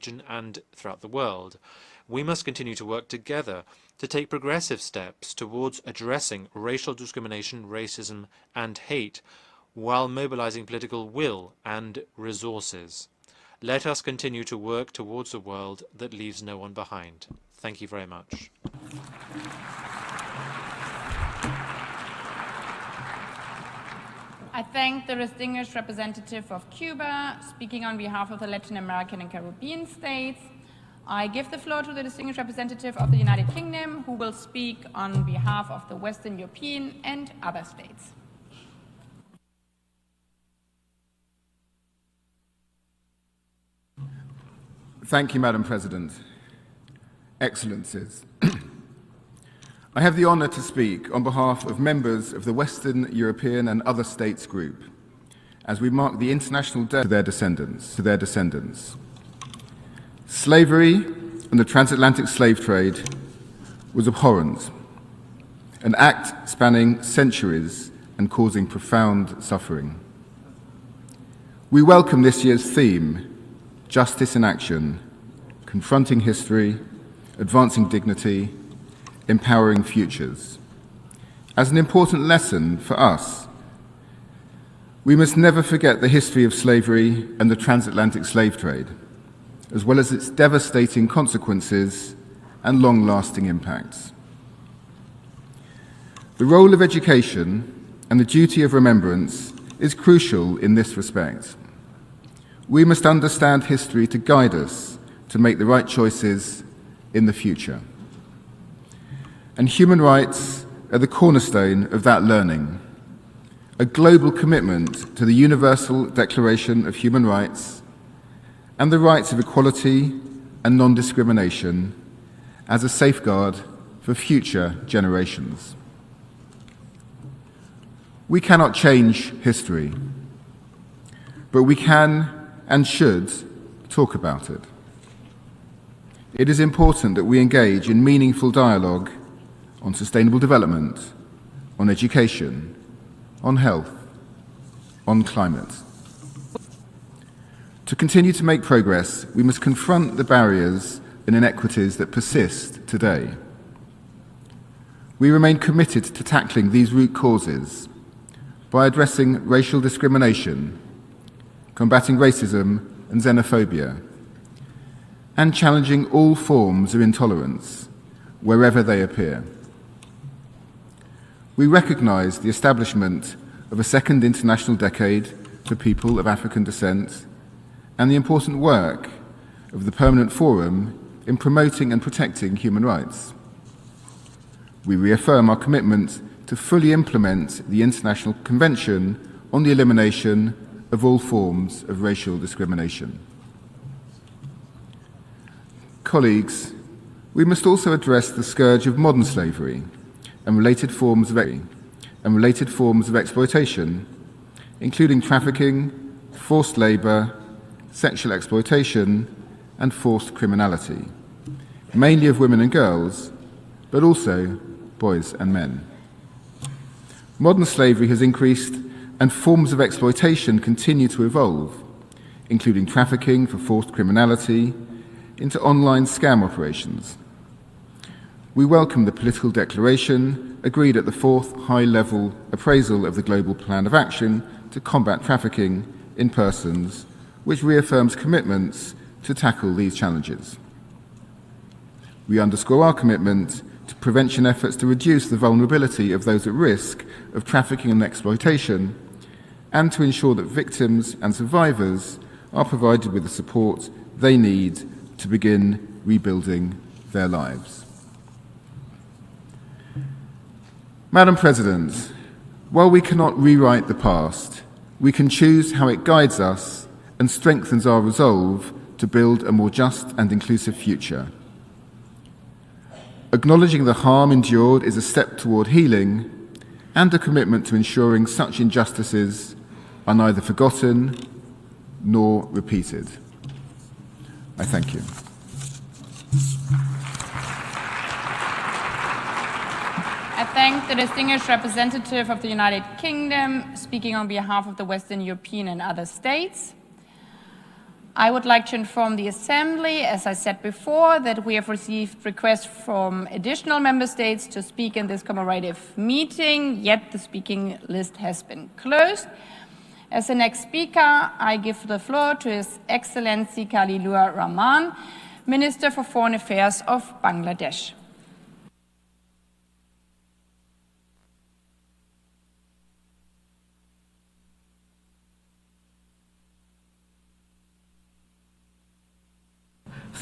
region and throughout the world. We must continue to work together to take progressive steps towards addressing racial discrimination, racism, and hate, while mobilizing political will and resources. Let us continue to work towards a world that leaves no one behind. Thank you very much. I thank the distinguished representative of Cuba, speaking on behalf of the Latin American and Caribbean states. I give the floor to the distinguished representative of the United Kingdom, who will speak on behalf of the Western European and other states. Thank you, Madam President. Excellencies, I have the honour to speak on behalf of members of the Western European and other states group as we mark the International Day to their descendants. Slavery and the transatlantic slave trade was abhorrent, an act spanning centuries and causing profound suffering. We welcome this year's theme, Justice in Action, Confronting History, Advancing Dignity, Empowering Futures. As an important lesson for us, we must never forget the history of slavery and the transatlantic slave trade, as well as its devastating consequences and long-lasting impacts. The role of education and the duty of remembrance is crucial in this respect. We must understand history to guide us to make the right choices in the future. And human rights are the cornerstone of that learning, a global commitment to the Universal Declaration of Human Rights and the rights of equality and non-discrimination as a safeguard for future generations. We cannot change history, but we can and should talk about it. It is important that we engage in meaningful dialogue on sustainable development, on education, on health, on climate. To continue to make progress, we must confront the barriers and inequities that persist today. We remain committed to tackling these root causes by addressing racial discrimination, combating racism and xenophobia, and challenging all forms of intolerance wherever they appear. We recognise the establishment of a second international decade for people of African descent and the important work of the Permanent Forum in promoting and protecting human rights. We reaffirm our commitment to fully implement the International Convention on the Elimination of all forms of racial discrimination. Colleagues, we must also address the scourge of modern slavery and related forms of exploitation, including trafficking, forced labour, sexual exploitation, and forced criminality, mainly of women and girls, but also boys and men. Modern slavery has increased and forms of exploitation continue to evolve, including trafficking for forced criminality into online scam operations. We welcome the political declaration agreed at the 4th high-level appraisal of the Global Plan of Action to combat trafficking in persons, which reaffirms commitments to tackle these challenges. We underscore our commitment to prevention efforts to reduce the vulnerability of those at risk of trafficking and exploitation, and to ensure that victims and survivors are provided with the support they need to begin rebuilding their lives. Madam President, while we cannot rewrite the past, we can choose how it guides us and strengthens our resolve to build a more just and inclusive future. Acknowledging the harm endured is a step toward healing and a commitment to ensuring such injustices are neither forgotten nor repeated. I thank you. I thank the distinguished representative of the United Kingdom, speaking on behalf of the Western European and other states. I would like to inform the Assembly, as I said before, that we have received requests from additional member states to speak in this commemorative meeting, yet the speaking list has been closed. As the next speaker, I give the floor to His Excellency Khalilur Rahman, Minister for Foreign Affairs of Bangladesh.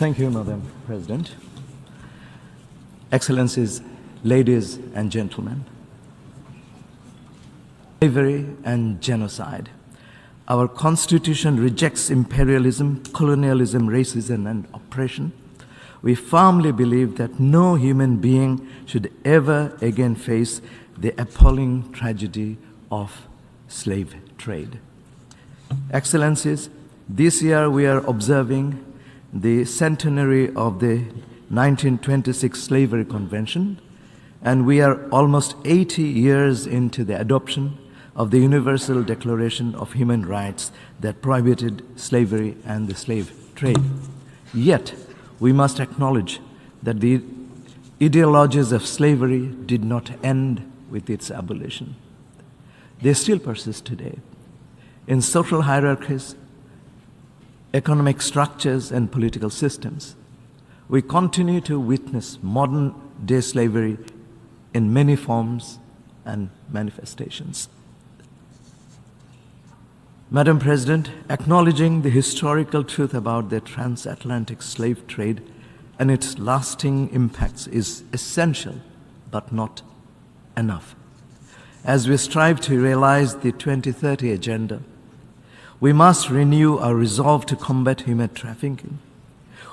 Thank you, Madam President. Excellencies, ladies and gentlemen. Slavery and genocide. Our Constitution rejects imperialism, colonialism, racism, and oppression. We firmly believe that no human being should ever again face the appalling tragedy of slave trade. Excellencies, this year we are observing the centenary of the 1926 Slavery Convention, and we are almost 80 years into the adoption of the Universal Declaration of Human Rights that prohibited slavery and the slave trade. Yet, we must acknowledge that the ideologies of slavery did not end with its abolition. They still persist today in social hierarchies, economic structures, and political systems. We continue to witness modern-day slavery in many forms and manifestations. Madam President, acknowledging the historical truth about the transatlantic slave trade and its lasting impacts is essential, but not enough. As we strive to realize the 2030 Agenda, we must renew our resolve to combat human trafficking.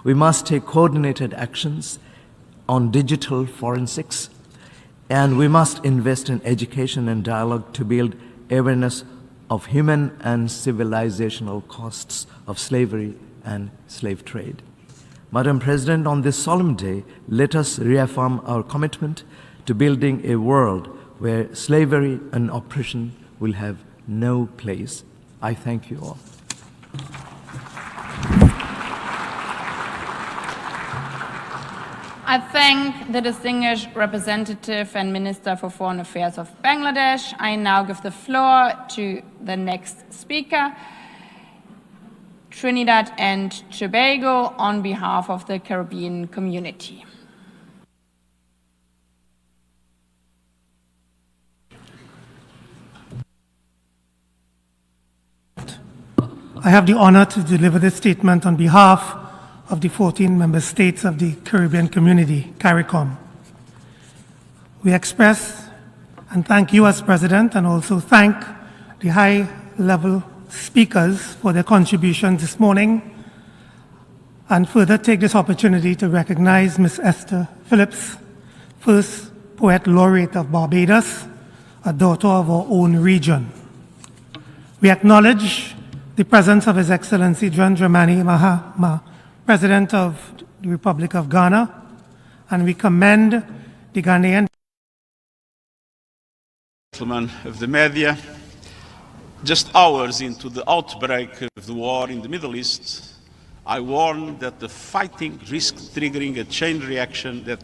We must take coordinated actions on digital forensics, and we must invest in education and dialogue to build awareness of human and civilizational costs of slavery and slave trade. Madam President, on this solemn day, let us reaffirm our commitment to building a world where slavery and oppression will have no place. I thank you all. I thank the distinguished representative and Minister for Foreign Affairs of Bangladesh. I now give the floor to the next speaker, Trinidad and Tobago, on behalf of the Caribbean community. I have the honor to deliver this statement on behalf of the 14 member states of the Caribbean Community, CARICOM. We express and thank you as President, and also thank the high-level speakers for their contributions this morning, and further take this opportunity to recognize Ms. Esther Phillips, first Poet Laureate of Barbados, a daughter of our own region. We acknowledge the presence of His Excellency John Dramani Mahama, President of the Republic of Ghana, and we commend the Ghanaian gentlemen of the media. Just hours into the outbreak of the war in the Middle East, I warn that the fighting risks triggering a chain reaction that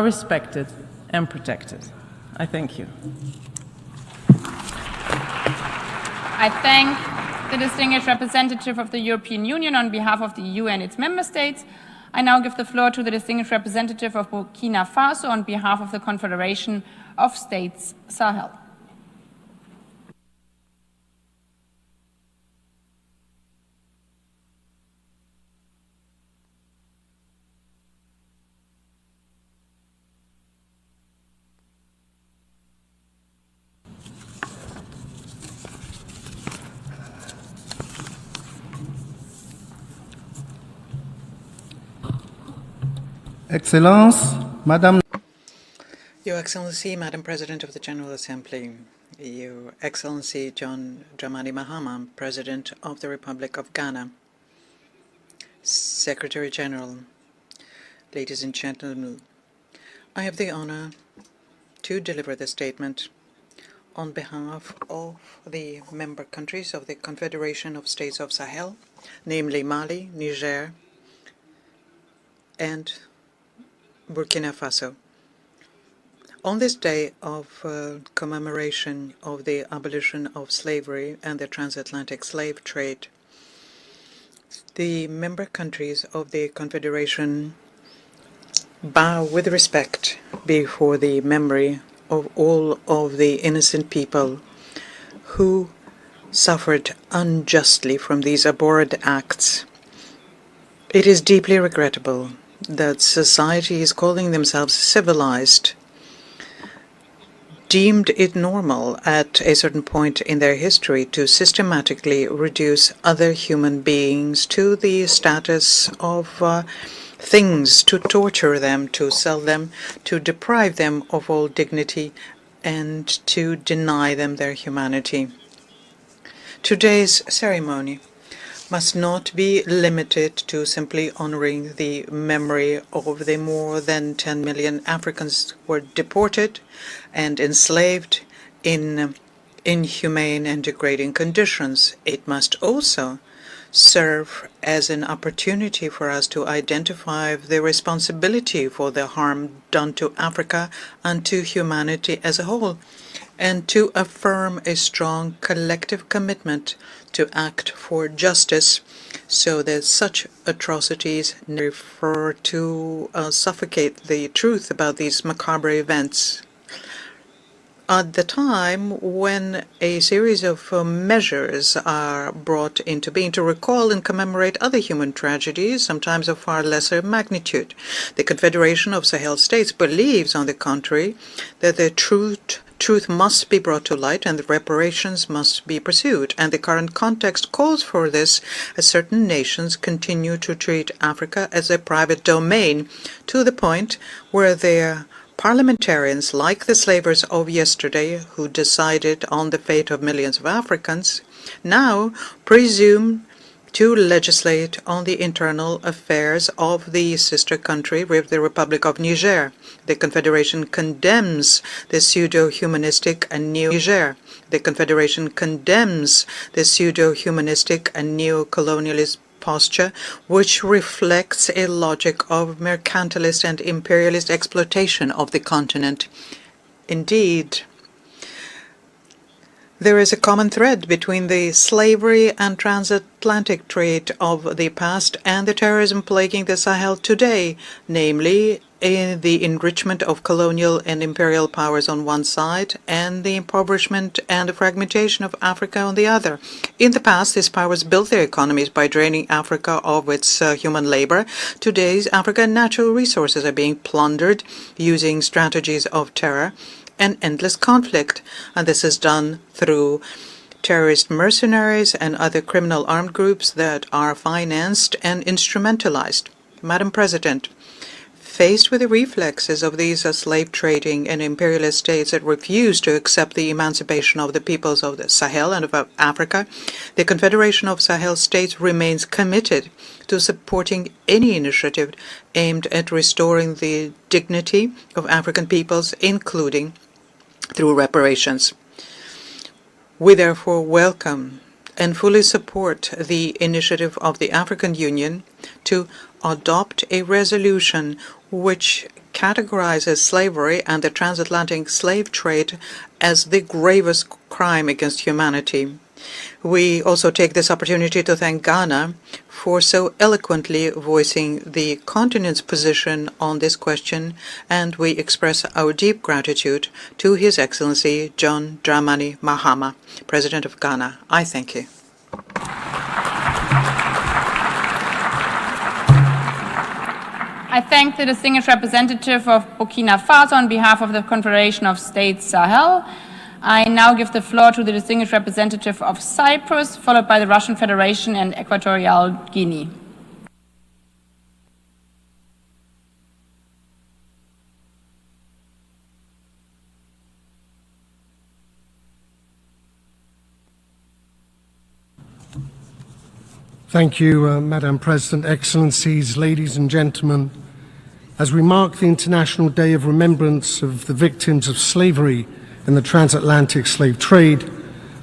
are respected and protected. I thank you. I thank the distinguished representative of the European Union on behalf of the EU and its member states. I now give the floor to the distinguished representative of Burkina Faso on behalf of the Confederation of States Sahel. Excellence, Madame. Your Excellency, Madam President of the General Assembly, Your Excellency John Dramani Mahama, President of the Republic of Ghana, Secretary General, ladies and gentlemen, I have the honor to deliver this statement on behalf of the member countries of the Confederation of States of Sahel, namely Mali, Niger, and Burkina Faso. On this day of commemoration of the abolition of slavery and the transatlantic slave trade, the member countries of the Confederation bow with respect before the memory of all of the innocent people who suffered unjustly from these abhorrent acts. It is deeply regrettable that societies calling themselves civilized deemed it normal at a certain point in their history to systematically reduce other human beings to the status of things, to torture them, to sell them, to deprive them of all dignity, and to deny them their humanity. Today's ceremony must not be limited to simply honoring the memory of the more than 10 million Africans who were deported and enslaved in inhumane and degrading conditions. It must also serve as an opportunity for us to identify the responsibility for the harm done to Africa and to humanity as a whole, and to affirm a strong collective commitment to act for justice so that such atrocities refer to suffocate the truth about these macabre events. At the time when a series of measures are brought into being to recall and commemorate other human tragedies, sometimes of far lesser magnitude, the Confederation of Sahel States believes, on the contrary, that the truth must be brought to light and the reparations must be pursued. And the current context calls for this as certain nations continue to treat Africa as a private domain to the point where their parliamentarians, like the slavers of yesterday who decided on the fate of millions of Africans, now presume to legislate on the internal affairs of the sister country, the Republic of Niger. The Confederation condemns the pseudo-humanistic and Niger. The Confederation condemns the pseudo-humanistic and neo-colonialist posture, which reflects a logic of mercantilist and imperialist exploitation of the continent. Indeed, there is a common thread between the slavery and transatlantic trade of the past and the terrorism plaguing the Sahel today, namely in the enrichment of colonial and imperial powers on one side and the impoverishment and the fragmentation of Africa on the other. In the past, these powers built their economies by draining Africa of its human labor. Today's African natural resources are being plundered using strategies of terror, and endless conflict. And this is done through terrorist mercenaries and other criminal armed groups that are financed and instrumentalized. Madam President, faced with the reflexes of these slave trading and imperialist states that refuse to accept the emancipation of the peoples of the Sahel and of Africa, the Confederation of Sahel States remains committed to supporting any initiative aimed at restoring the dignity of African peoples, including through reparations. We therefore welcome and fully support the initiative of the African Union to adopt a resolution which categorizes slavery and the transatlantic slave trade as the gravest crime against humanity. We also take this opportunity to thank Ghana for so eloquently voicing the continent's position on this question, and we express our deep gratitude to His Excellency John Dramani Mahama, President of Ghana. I thank you. I thank the distinguished representative of Burkina Faso on behalf of the Confederation of States Sahel. I now give the floor to the distinguished representative of Cyprus, followed by the Russian Federation and Equatorial Guinea. Thank you, Madam President, Excellencies, ladies and gentlemen. As we mark the International Day of Remembrance of the victims of slavery and the transatlantic slave trade,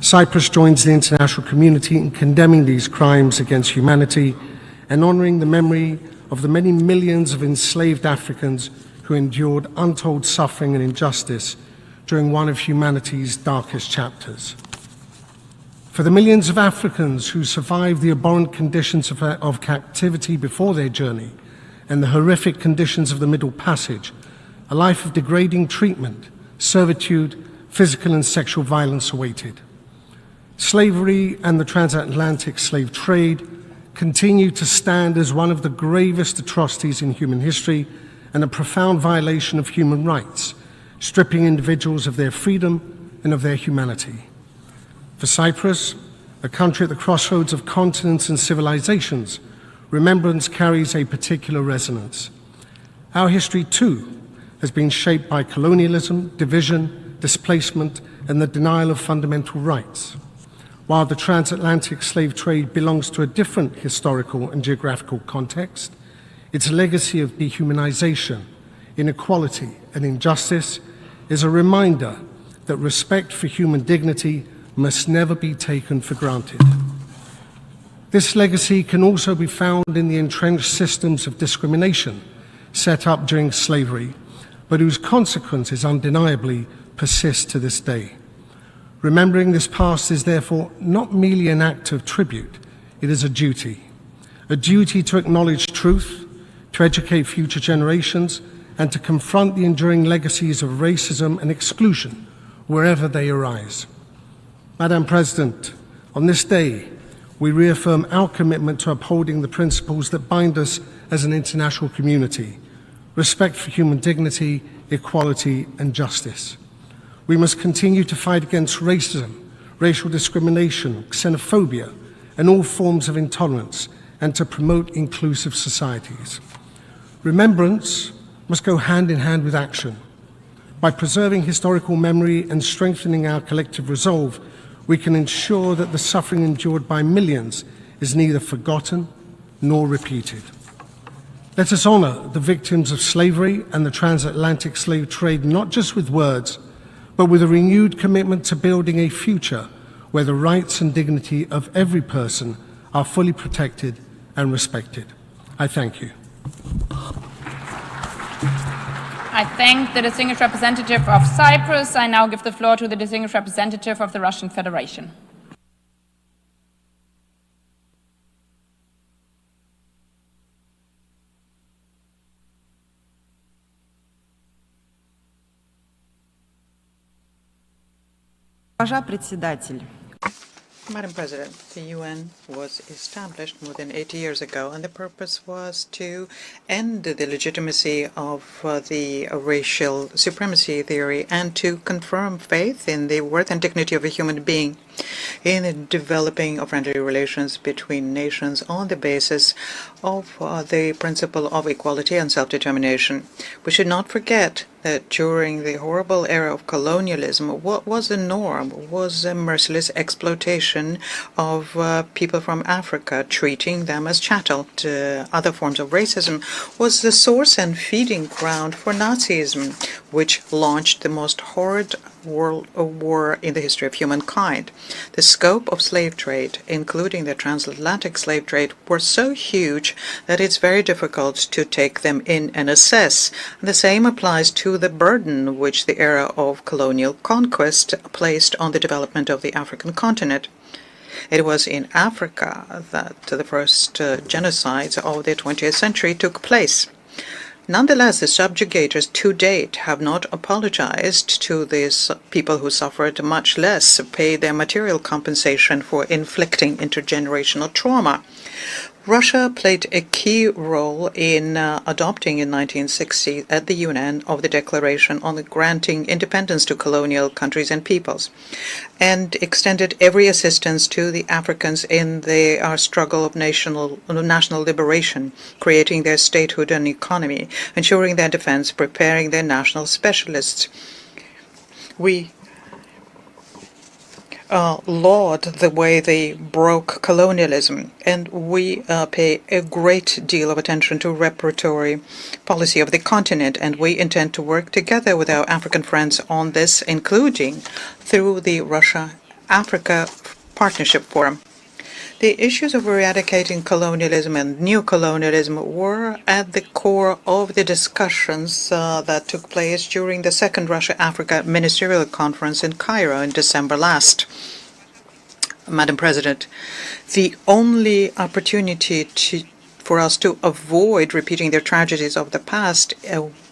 Cyprus joins the international community in condemning these crimes against humanity and honoring the memory of the many millions of enslaved Africans who endured untold suffering and injustice during one of humanity's darkest chapters. For the millions of Africans who survived the abhorrent conditions of captivity before their journey and the horrific conditions of the Middle Passage, a life of degrading treatment, servitude, physical and sexual violence awaited. Slavery and the transatlantic slave trade continue to stand as one of the gravest atrocities in human history and a profound violation of human rights, stripping individuals of their freedom and of their humanity. For Cyprus, a country at the crossroads of continents and civilizations, remembrance carries a particular resonance. Our history, too, has been shaped by colonialism, division, displacement, and the denial of fundamental rights. While the transatlantic slave trade belongs to a different historical and geographical context, its legacy of dehumanization, inequality, and injustice is a reminder that respect for human dignity must never be taken for granted. This legacy can also be found in the entrenched systems of discrimination set up during slavery, but whose consequences undeniably persist to this day. Remembering this past is therefore not merely an act of tribute, it is a duty to acknowledge truth, to educate future generations, and to confront the enduring legacies of racism and exclusion wherever they arise. Madam President, on this day, we reaffirm our commitment to upholding the principles that bind us as an international community: respect for human dignity, equality, and justice. We must continue to fight against racism, racial discrimination, xenophobia, and all forms of intolerance, and to promote inclusive societies. Remembrance must go hand in hand with action. By preserving historical memory and strengthening our collective resolve, we can ensure that the suffering endured by millions is neither forgotten nor repeated. Let us honor the victims of slavery and the transatlantic slave trade, not just with words, but with a renewed commitment to building a future where the rights and dignity of every person are fully protected and respected. I thank you. I thank the distinguished representative of Cyprus. I now give the floor to the distinguished representative of the Russian Federation. Госпожа председатель. Madam President, the UN was established more than 80 years ago, and the purpose was to end the legitimacy of the racial supremacy theory and to confirm faith in the worth and dignity of a human being in the developing of friendly relations between nations on the basis of the principle of equality and self-determination. We should not forget that during the horrible era of colonialism, what was the norm was a merciless exploitation of people from Africa, treating them as chattel. Other forms of racism was the source and feeding ground for Nazism, which launched the most horrid world war in the history of humankind. The scope of slave trade, including the transatlantic slave trade, were so huge that it's very difficult to take them in and assess. The same applies to the burden which the era of colonial conquest placed on the development of the African continent. It was in Africa that the first genocides of the 20th century took place. Nonetheless, the subjugators to date have not apologized to these people who suffered, much less paid their material compensation for inflicting intergenerational trauma. Russia played a key role in adopting in 1960 at the UN of the Declaration on Granting Independence to Colonial Countries and Peoples, and extended every assistance to the Africans in their struggle of national liberation, creating their statehood and economy, ensuring their defense, preparing their national specialists. We laud the way they broke colonialism, and we pay a great deal of attention to repertory policy of the continent, and we intend to work together with our African friends on this, including through the Russia-Africa Partnership Forum. The issues of eradicating colonialism and neocolonialism were at the core of the discussions that took place during the second Russia-Africa Ministerial Conference in Cairo in December last. Madam President, the only opportunity for us to avoid repeating the tragedies of the past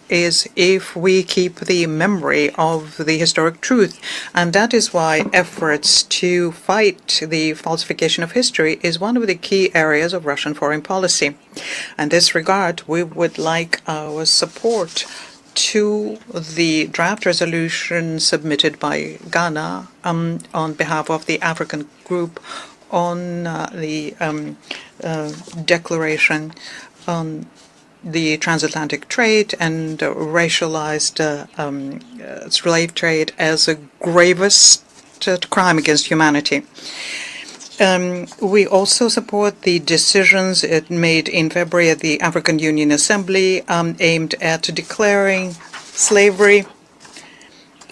is if we keep the memory of the historic truth. And that is why efforts to fight the falsification of history is one of the key areas of Russian foreign policy. In this regard, we would like our support to the draft resolution submitted by Ghana on behalf of the African group on the declaration on the transatlantic trade and racialized slave trade as a gravest crime against humanity. We also support the decisions it made in February at the African Union Assembly aimed at declaring slavery,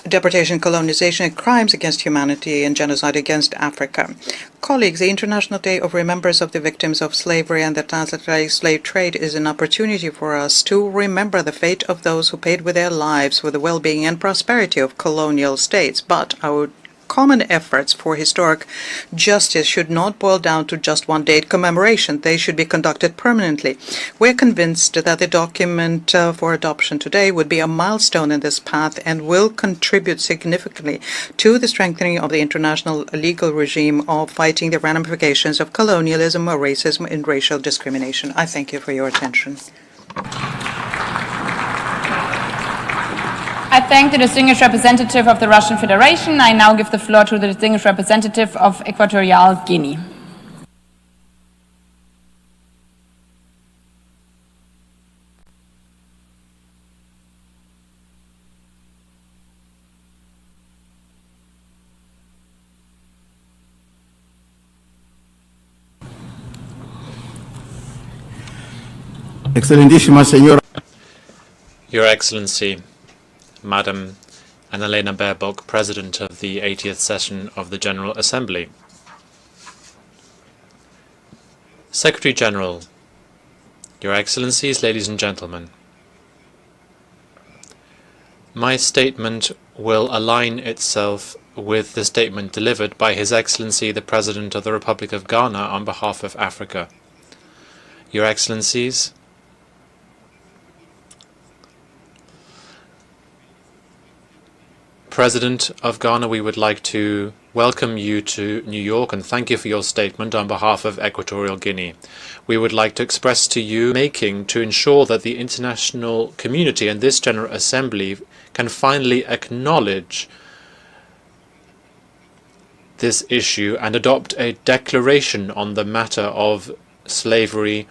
deportation, colonization, and crimes against humanity and genocide against Africa. Colleagues, the International Day of Remembrance of the Victims of Slavery and the Transatlantic Slave Trade is an opportunity for us to remember the fate of those who paid with their lives for the well-being and prosperity of colonial states. But our common efforts for historic justice should not boil down to just one date commemoration. They should be conducted permanently. We're convinced that the document for adoption today would be a milestone in this path and will contribute significantly to the strengthening of the international legal regime of fighting the ramifications of colonialism, racism, and racial discrimination. I thank you for your attention. I thank the distinguished representative of the Russian Federation. I now give the floor to the distinguished representative of Equatorial Guinea. Excelentísima señora. Your Excellency, Madam Annalena Baerbock, President of the 80th Session of the General Assembly. Secretary General, Your Excellencies, ladies and gentlemen. My statement will align itself with the statement delivered by His Excellency the President of the Republic of Ghana on behalf of Africa. Your Excellencies, President of Ghana, we would like to welcome you to New York and thank you for your statement on behalf of Equatorial Guinea. We would like to express to you making to ensure that the international community and this General Assembly can finally acknowledge this issue and adopt a declaration on the matter of slavery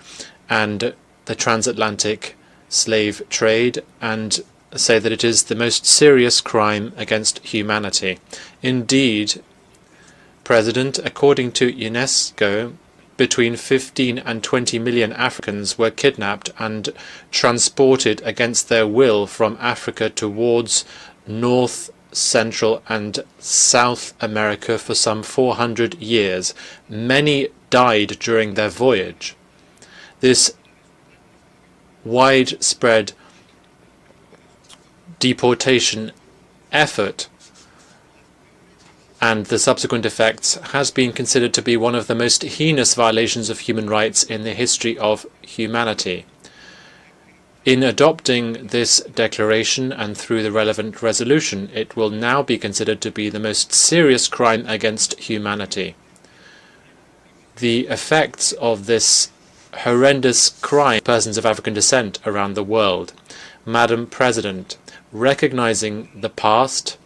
and the transatlantic slave trade, and say that it is the most serious crime against humanity. Indeed, President, according to UNESCO, between 15 and 20 million Africans were kidnapped and transported against their will from Africa towards North, Central and South America for some 400 years. Many died during their voyage. This widespread deportation effort and the subsequent effects has been considered to be one of the most heinous violations of human rights in the history of humanity. In adopting this declaration and through the relevant resolution, it will now be considered to be the most serious crime against humanity. The effects of this horrendous crime on persons of African descent around the world. Madam President, recognizing the past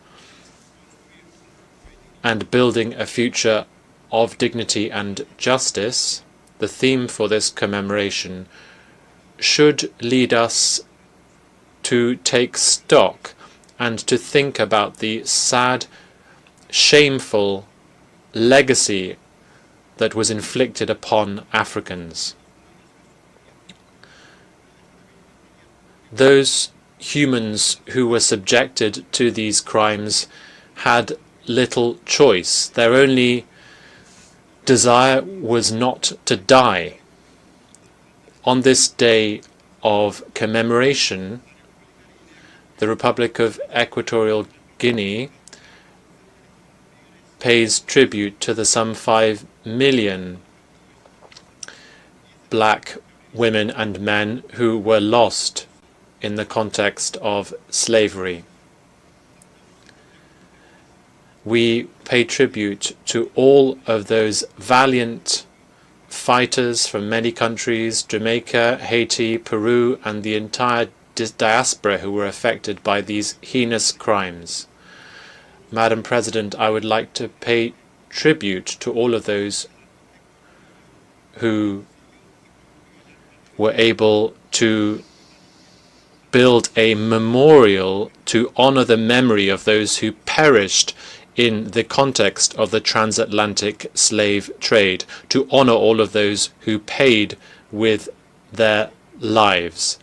and building a future of dignity and justice, the theme for this commemoration should lead us to take stock and to think about the sad, shameful legacy that was inflicted upon Africans. Those humans who were subjected to these crimes had little choice. Their only desire was not to die. On this day of commemoration, the Republic of Equatorial Guinea pays tribute to the some 5 million black women and men who were lost in the context of slavery. We pay tribute to all of those valiant fighters from many countries, Jamaica, Haiti, Peru, and the entire diaspora who were affected by these heinous crimes. Madam President, I would like to pay tribute to all of those who were able to build a memorial to honor the memory of those who perished in the context of the transatlantic slave trade, to honor all of those who paid with their lives.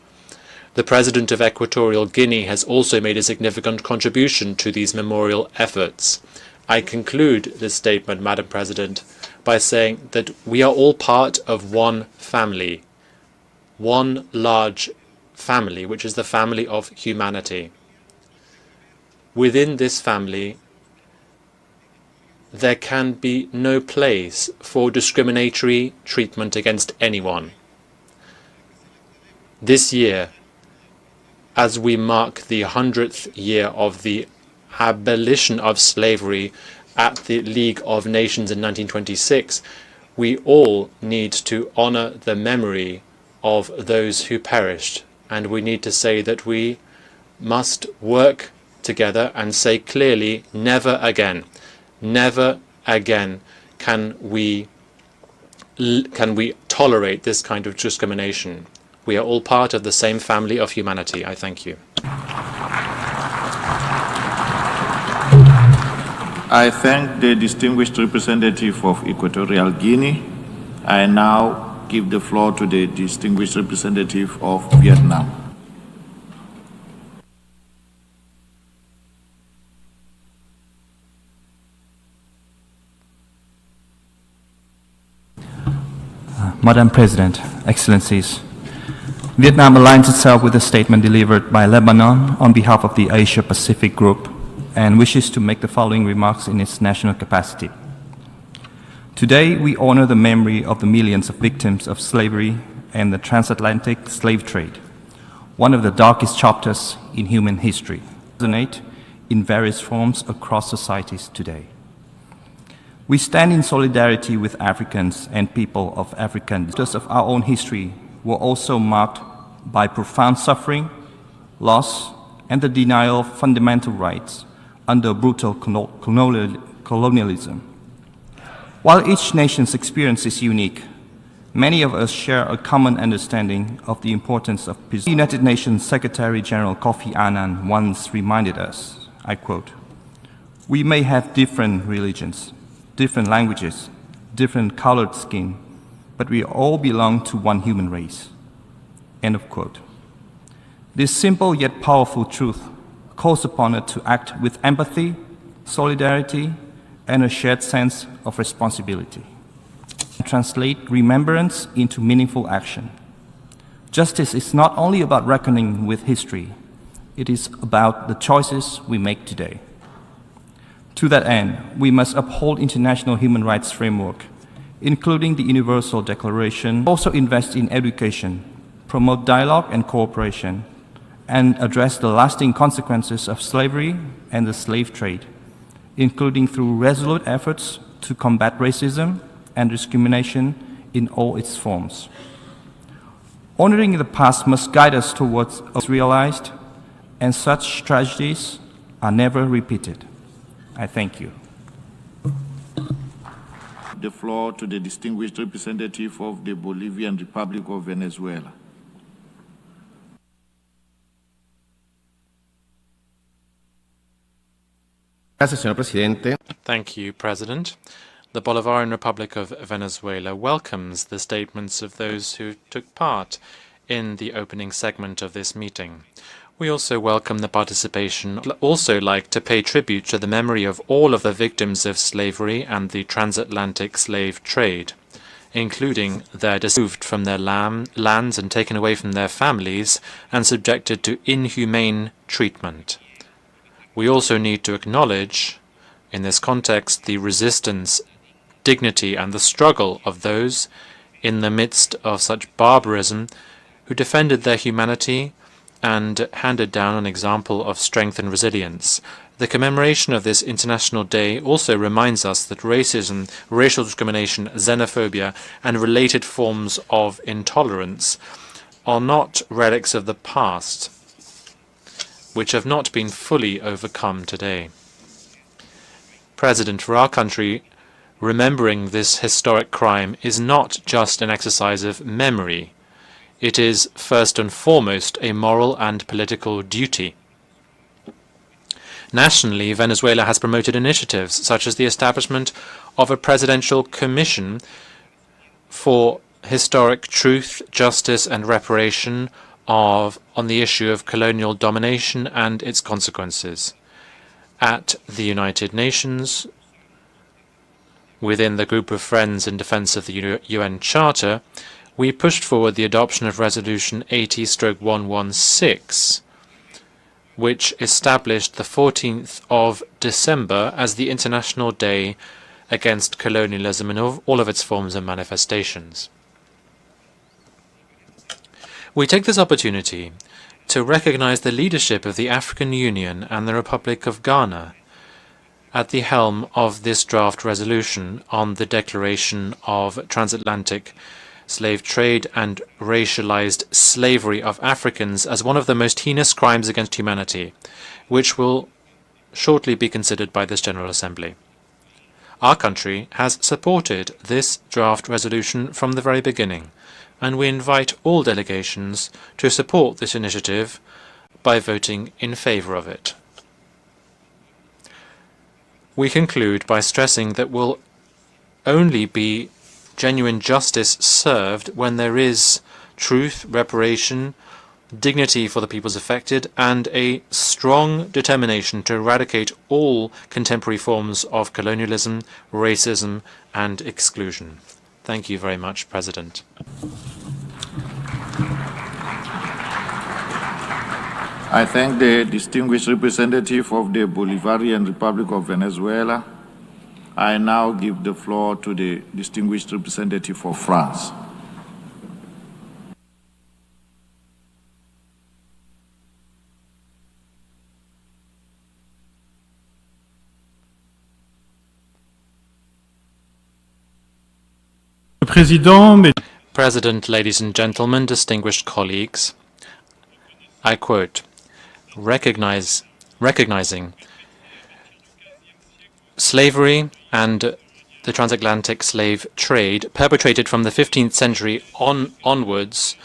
The President of Equatorial Guinea has also made a significant contribution to these memorial efforts. I conclude this statement, Madam President, by saying that we are all part of one family, one large family, which is the family of humanity. Within this family, there can be no place for discriminatory treatment against anyone. This year, as we mark the 100th year of the abolition of slavery at the League of Nations in 1926, we all need to honor the memory of those who perished, and we need to say that we must work together and say clearly, never again. Never again can we tolerate this kind of discrimination. We are all part of the same family of humanity. I thank you. I thank the distinguished representative of Equatorial Guinea. I now give the floor to the distinguished representative of Vietnam. Madam President, Excellencies, Vietnam aligns itself with the statement delivered by Lebanon on behalf of the Asia-Pacific Group and wishes to make the following remarks in its national capacity. Today, we honor the memory of the millions of victims of slavery and the transatlantic slave trade, one of the darkest chapters in human history. In 2008, in various forms across societies today. We stand in solidarity with Africans and people of African descent. Of our own history were also marked by profound suffering, loss, and the denial of fundamental rights under brutal colonialism. While each nation's experience is unique, many of us share a common understanding of the importance of peace. The United Nations Secretary General Kofi Annan once reminded us, I quote, "We may have different religions, different languages, different colored skin, but we all belong to one human race." End of quote. This simple yet powerful truth calls upon us to act with empathy, solidarity, and a shared sense of responsibility. Translate remembrance into meaningful action. Justice is not only about reckoning with history, it is about the choices we make today. To that end, we must uphold international human rights framework, including the Universal Declaration, also invest in education, promote dialogue and cooperation, and address the lasting consequences of slavery and the slave trade, including through resolute efforts to combat racism and discrimination in all its forms. Honoring the past must guide us towards what's realized, and such tragedies are never repeated. I thank you. The floor to the distinguished representative of the Bolivian Republic of Venezuela. Gracias, señor presidente. Thank you, President. The Bolivarian Republic of Venezuela welcomes the statements of those who took part in the opening segment of this meeting. We also welcome the participation. I'd also like to pay tribute to the memory of all of the victims of slavery and the transatlantic slave trade, including their removed from their lands and taken away from their families and subjected to inhumane treatment. We also need to acknowledge, in this context, the resistance, dignity, and the struggle of those in the midst of such barbarism who defended their humanity and handed down an example of strength and resilience. The commemoration of this International Day also reminds us that racism, racial discrimination, xenophobia, and related forms of intolerance are not relics of the past, which have not been fully overcome today. President, for our country, remembering this historic crime is not just an exercise of memory. It is first and foremost a moral and political duty. Nationally, Venezuela has promoted initiatives such as the establishment of a presidential commission for historic truth, justice, and reparation on the issue of colonial domination and its consequences. At the United Nations, within the group of Friends in Defense of the UN Charter, we pushed forward the adoption of Resolution 80/116, which established the 14th of December as the International Day against colonialism in all of its forms and manifestations. We take this opportunity to recognize the leadership of the African Union and the Republic of Ghana at the helm of this draft resolution on the declaration of transatlantic slave trade and racialized slavery of Africans as one of the most heinous crimes against humanity, which will shortly be considered by this General Assembly. Our country has supported this draft resolution from the very beginning, and we invite all delegations to support this initiative by voting in favor of it. We conclude by stressing that will only be genuine justice served when there is truth, reparation, dignity for the peoples affected, and a strong determination to eradicate all contemporary forms of colonialism, racism, and exclusion. Thank you very much, President. I thank the distinguished representative of the Bolivarian Republic of Venezuela. I now give the floor to the distinguished representative of France. President, ladies and gentlemen, distinguished colleagues, I quote, recognizing slavery and the transatlantic slave trade perpetrated from the 15th century onwards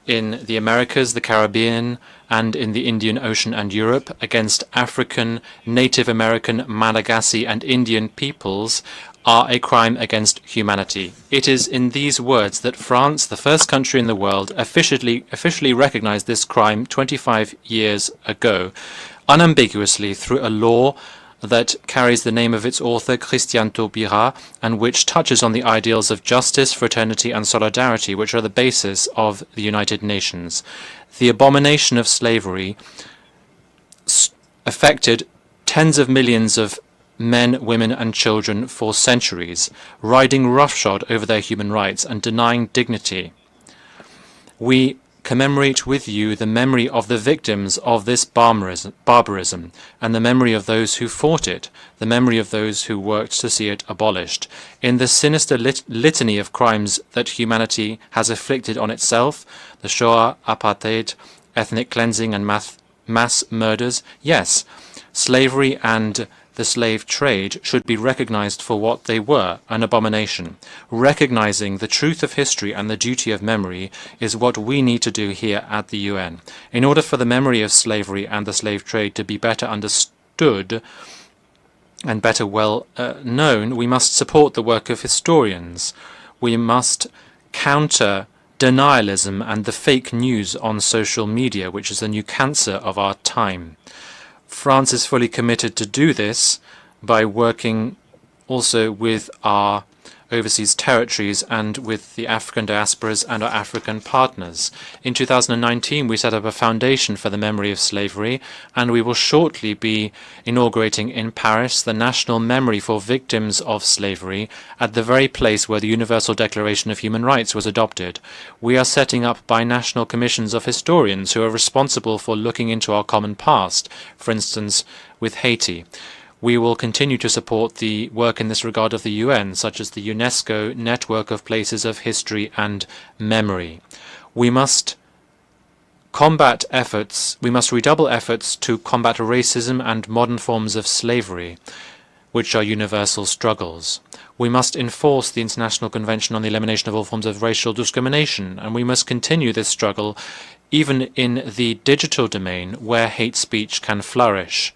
in the Americas, the Caribbean, and in the Indian Ocean and Europe against African, Native American, Malagasy, and Indian peoples are a crime against humanity. It is in these words that France, the first country in the world, officially recognized this crime 25 years ago, unambiguously through a law that carries the name of its author, Christian Taubira, and which touches on the ideals of justice, fraternity, and solidarity, which are the basis of the United Nations. The abomination of slavery affected tens of millions of men, women, and children for centuries, riding roughshod over their human rights and denying dignity. We commemorate with you the memory of the victims of this barbarism and the memory of those who fought it, the memory of those who worked to see it abolished. In the sinister litany of crimes that humanity has inflicted on itself, the Shoah, apartheid, ethnic cleansing, and mass murders, yes, slavery and the slave trade should be recognized for what they were, an abomination. Recognizing the truth of history and the duty of memory is what we need to do here at the UN. In order for the memory of slavery and the slave trade to be better understood and better known, we must support the work of historians. We must counter denialism and the fake news on social media, which is the new cancer of our time. France is fully committed to do this by working also with our overseas territories and with the African diasporas and our African partners. In 2019, we set up a foundation for the memory of slavery, and we will shortly be inaugurating in Paris the National Memory for Victims of Slavery at the very place where the Universal Declaration of Human Rights was adopted. We are setting up binational commissions of historians who are responsible for looking into our common past, for instance, with Haiti. We will continue to support the work in this regard of the UN, such as the UNESCO Network of Places of History and Memory. We must redouble efforts to combat racism and modern forms of slavery, which are universal struggles. We must enforce the International Convention on the Elimination of All Forms of Racial Discrimination, and we must continue this struggle even in the digital domain where hate speech can flourish.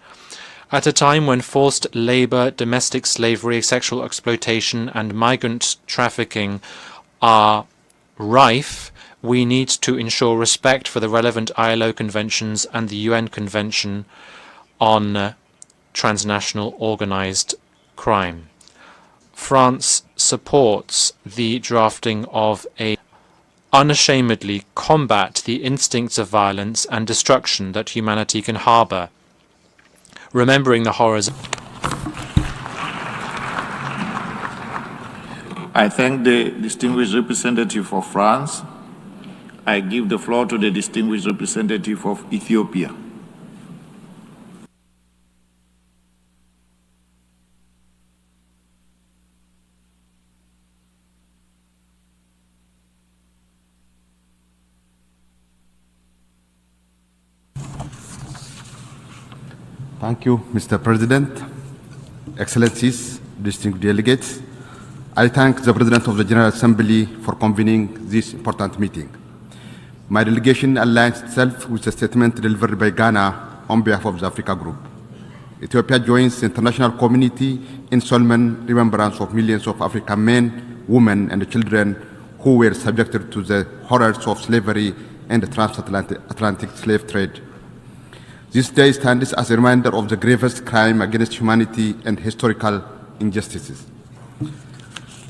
At a time when forced labor, domestic slavery, sexual exploitation, and migrant trafficking are rife, we need to ensure respect for the relevant ILO conventions and the UN Convention on Transnational Organized Crime. France supports the drafting of a unashamedly combat the instincts of violence and destruction that humanity can harbor, remembering the horrors. I thank the distinguished representative of France. I give the floor to the distinguished representative of Ethiopia. Thank you, Mr. President, Excellencies, distinguished delegates. I thank the President of the General Assembly for convening this important meeting. My delegation aligns itself with the statement delivered by Ghana on behalf of the Africa Group. Ethiopia joins the international community in solemn remembrance of millions of African men, women, and children who were subjected to the horrors of slavery and the transatlantic slave trade. This day stands as a reminder of the gravest crime against humanity and historical injustices.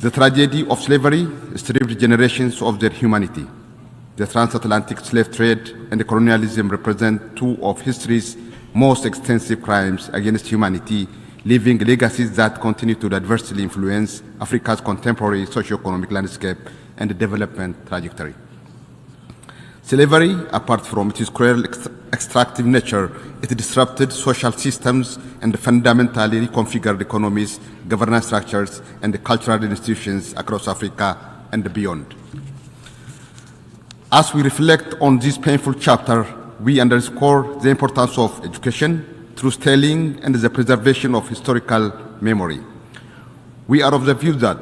The tragedy of slavery stripped generations of their humanity. The transatlantic slave trade and colonialism represent two of history's most extensive crimes against humanity, leaving legacies that continue to adversely influence Africa's contemporary socio-economic landscape and development trajectory. Slavery, apart from its cruel extractive nature, it disrupted social systems and fundamentally reconfigured economies, governance structures, and cultural institutions across Africa and beyond. As we reflect on this painful chapter, we underscore the importance of education, truth-telling, and the preservation of historical memory. We are of the view that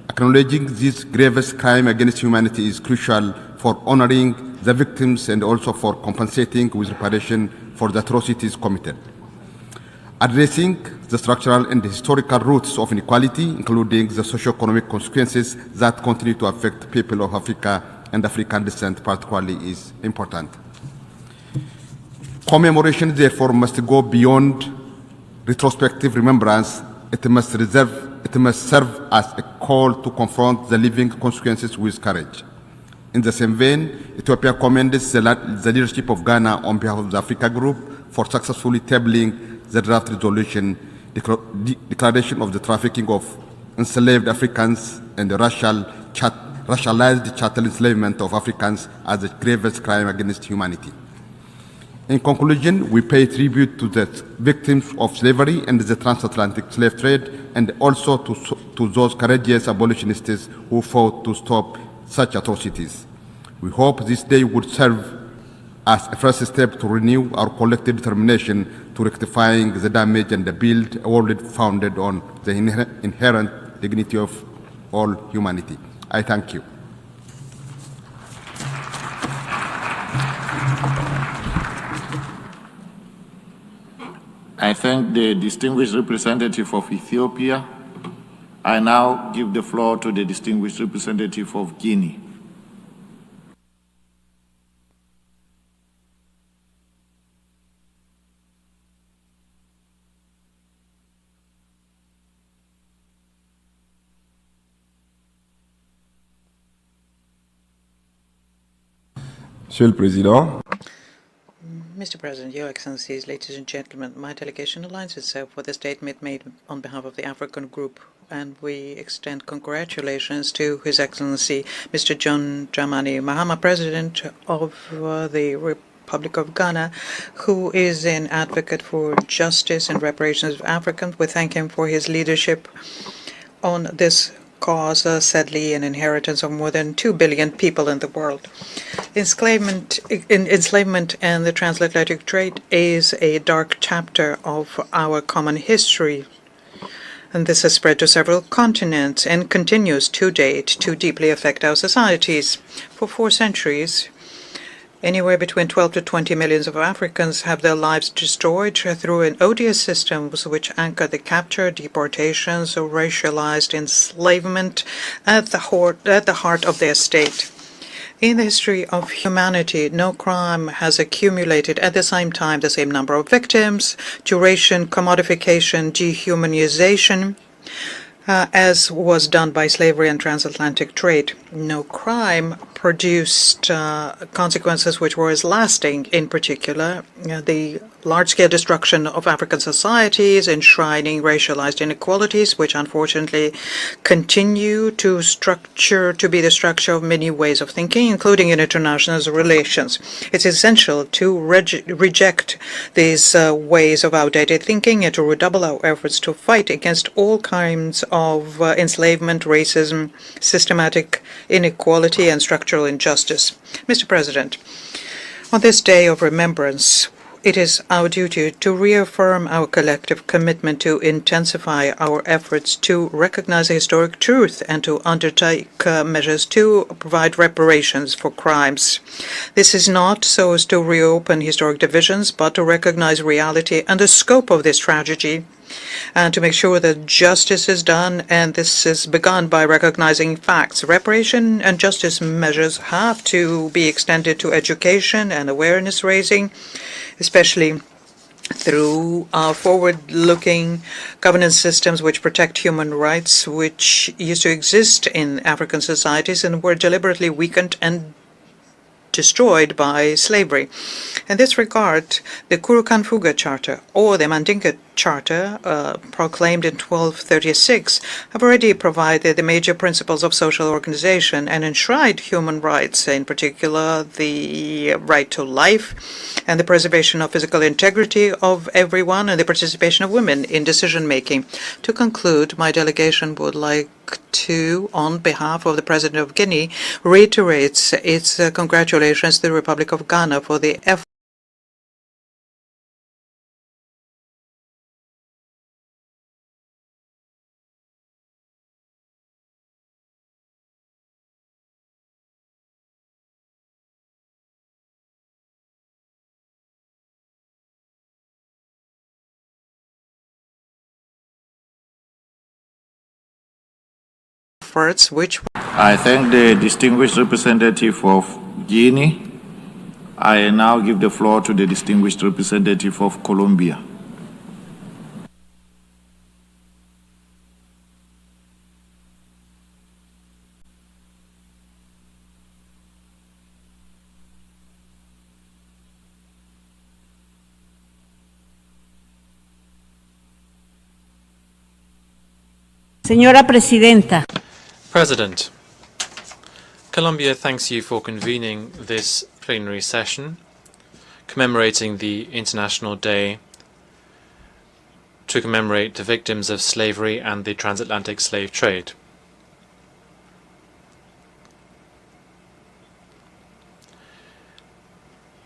acknowledging this gravest crime against humanity is crucial for honoring the victims and also for compensating with reparation for the atrocities committed. Addressing the structural and historical roots of inequality, including the socio-economic consequences that continue to affect people of Africa and African descent particularly, is important. Commemoration, therefore, must go beyond retrospective remembrance. It must serve as a call to confront the living consequences with courage. In the same vein, Ethiopia commends the leadership of Ghana on behalf of the Africa Group for successfully tabling the draft resolution declaration of the trafficking of enslaved Africans and the racialized chattel enslavement of Africans as the gravest crime against humanity. In conclusion, we pay tribute to the victims of slavery and the transatlantic slave trade, and also to those courageous abolitionists who fought to stop such atrocities. We hope this day would serve as a first step to renew our collective determination to rectifying the damage and build a world founded on the inherent dignity of all humanity. I thank you. I thank the distinguished representative of Ethiopia. I now give the floor to the distinguished representative of Guinea. Monsieur le Président, Mr. President, Your Excellencies, ladies and gentlemen, my delegation aligns itself with the statement made on behalf of the African Group, and we extend congratulations to His Excellency Mr. John Dramani Mahama, President of the Republic of Ghana, who is an advocate for justice and reparations of Africans. We thank him for his leadership on this cause, sadly an inheritance of more than 2 billion people in the world. Enslavement and the transatlantic trade is a dark chapter of our common history, and this has spread to several continents and continues to date to deeply affect our societies. For 4 centuries, anywhere between 12 to 20 million of Africans have their lives destroyed through an odious system which anchor the capture, deportations, or racialized enslavement at the heart of their state. In the history of humanity, no crime has accumulated at the same time the same number of victims, duration, commodification, dehumanization, as was done by slavery and transatlantic trade. No crime produced consequences which were as lasting, in particular, the large-scale destruction of African societies, enshrining racialized inequalities, which unfortunately continue to be the structure of many ways of thinking, including in international relations. It's essential to reject these ways of outdated thinking and to redouble our efforts to fight against all kinds of enslavement, racism, systematic inequality, and structural injustice. Mr. President, on this day of remembrance, it is our duty to reaffirm our collective commitment to intensify our efforts to recognize the historic truth and to undertake measures to provide reparations for crimes. This is not so as to reopen historic divisions, but to recognize reality and the scope of this tragedy, and to make sure that justice is done, and this is begun by recognizing facts. Reparation and justice measures have to be extended to education and awareness raising, especially through forward-looking governance systems which protect human rights, which used to exist in African societies and were deliberately weakened and destroyed by slavery. In this regard, the Kurukan-Fuga Charter or the Mandinka Charter, proclaimed in 1236, have already provided the major principles of social organization and enshrined human rights, in particular the right to life and the preservation of physical integrity of everyone and the participation of women in decision-making. To conclude, my delegation would like too, on behalf of the President of Guinea, reiterates its congratulations to the Republic of Ghana for the efforts which I thank the distinguished representative of Guinea. I now give the floor to the distinguished representative of Colombia. Señora Presidenta. President, Colombia thanks you for convening this plenary session commemorating the International Day to commemorate the victims of slavery and the transatlantic slave trade.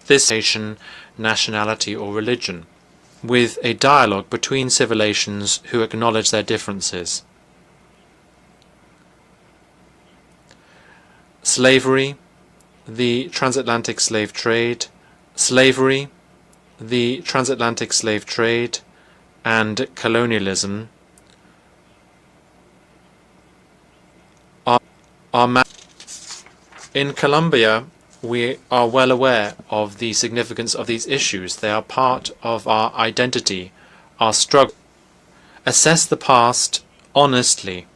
This nation, nationality or religion, with a dialogue between civilizations who acknowledge their differences. Slavery, the transatlantic slave trade, and colonialism are in Colombia. We are well aware of the significance of these issues. They are part of our identity, our struggle. Assess the past honestly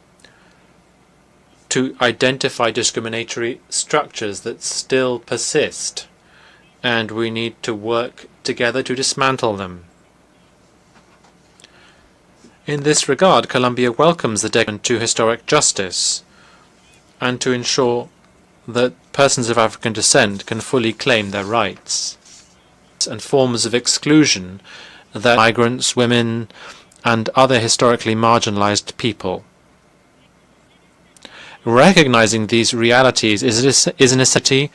to identify discriminatory structures that still persist, and we need to work together to dismantle them. In this regard, Colombia welcomes the declaration to historic justice and to ensure that persons of African descent can fully claim their rights, and forms of exclusion that migrants, women, and other historically marginalized people. Recognizing these realities is a necessity,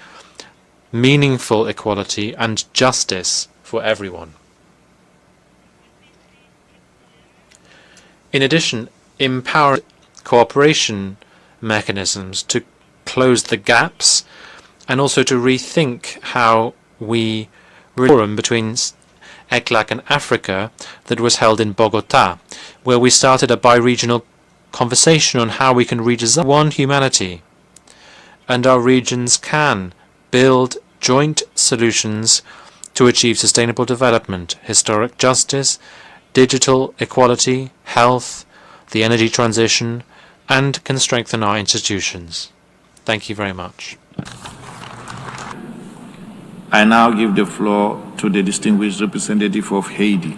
meaningful equality and justice for everyone. In addition, empower cooperation mechanisms to close the gaps and also to rethink how we forum between ECLAC and Africa that was held in Bogota, where we started a bi-regional conversation on how we can redesign one humanity, and our regions can build joint solutions to achieve sustainable development, historic justice, digital equality, health, the energy transition, and can strengthen our institutions. Thank you very much. I now give the floor to the distinguished representative of Haiti.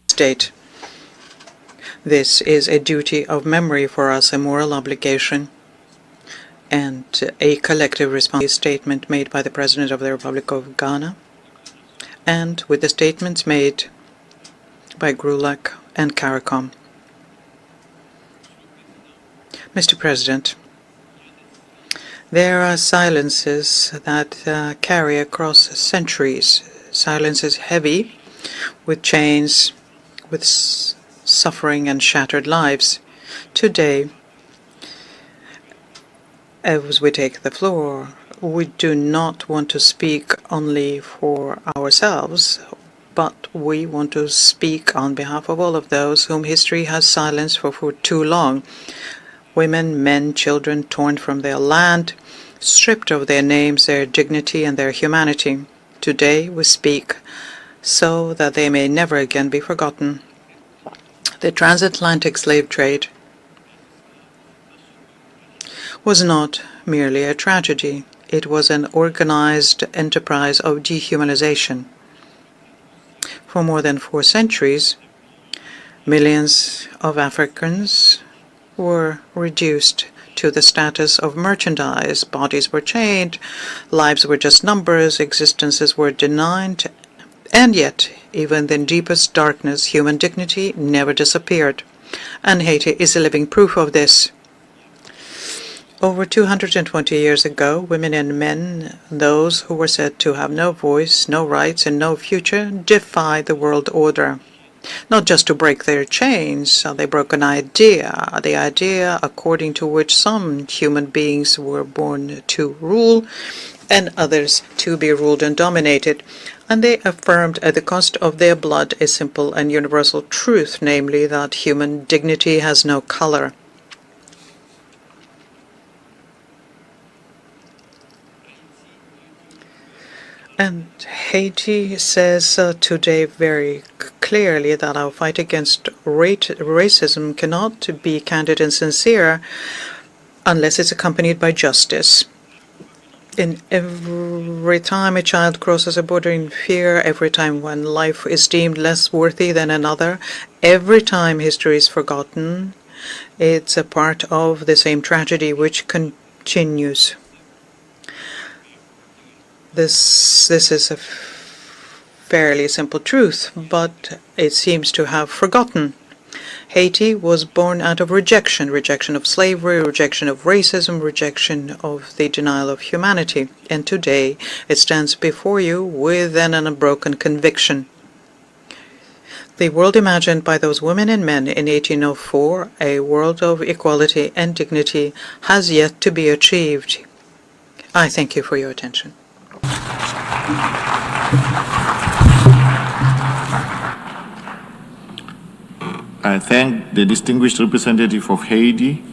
State. This is a duty of memory for us, a moral obligation, and a collective responsibility statement made by the President of the Republic of Ghana, and with the statements made by GRULAC and CARICOM. Mr. President, there are silences that carry across centuries, silences heavy with chains, with suffering and shattered lives. Today, as we take the floor, we do not want to speak only for ourselves, but we want to speak on behalf of all of those whom history has silenced for too long. Women, men, children torn from their land, stripped of their names, their dignity, and their humanity. Today we speak so that they may never again be forgotten. The transatlantic slave trade was not merely a tragedy. It was an organized enterprise of dehumanization. For more than 4 centuries, millions of Africans were reduced to the status of merchandise. Bodies were chained, lives were just numbers, existences were denied, and yet, even in deepest darkness, human dignity never disappeared. And Haiti is a living proof of this. Over 220 years ago, women and men, those who were said to have no voice, no rights, and no future, defied the world order. Not just to break their chains, they broke an idea, the idea according to which some human beings were born to rule and others to be ruled and dominated. And they affirmed at the cost of their blood a simple and universal truth, namely that human dignity has no color. And Haiti says today very clearly that our fight against racism cannot be candid and sincere unless it's accompanied by justice. In every time a child crosses a border in fear, every time one life is deemed less worthy than another, every time history is forgotten, it's a part of the same tragedy which continues. This is a fairly simple truth, but it seems to have forgotten. Haiti was born out of rejection of slavery, rejection of racism, rejection of the denial of humanity. And today it stands before you with an unbroken conviction. The world imagined by those women and men in 1804, a world of equality and dignity, has yet to be achieved. I thank you for your attention. I thank the distinguished representative of Haiti.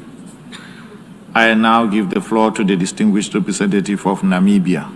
I now give the floor to the distinguished representative of Namibia.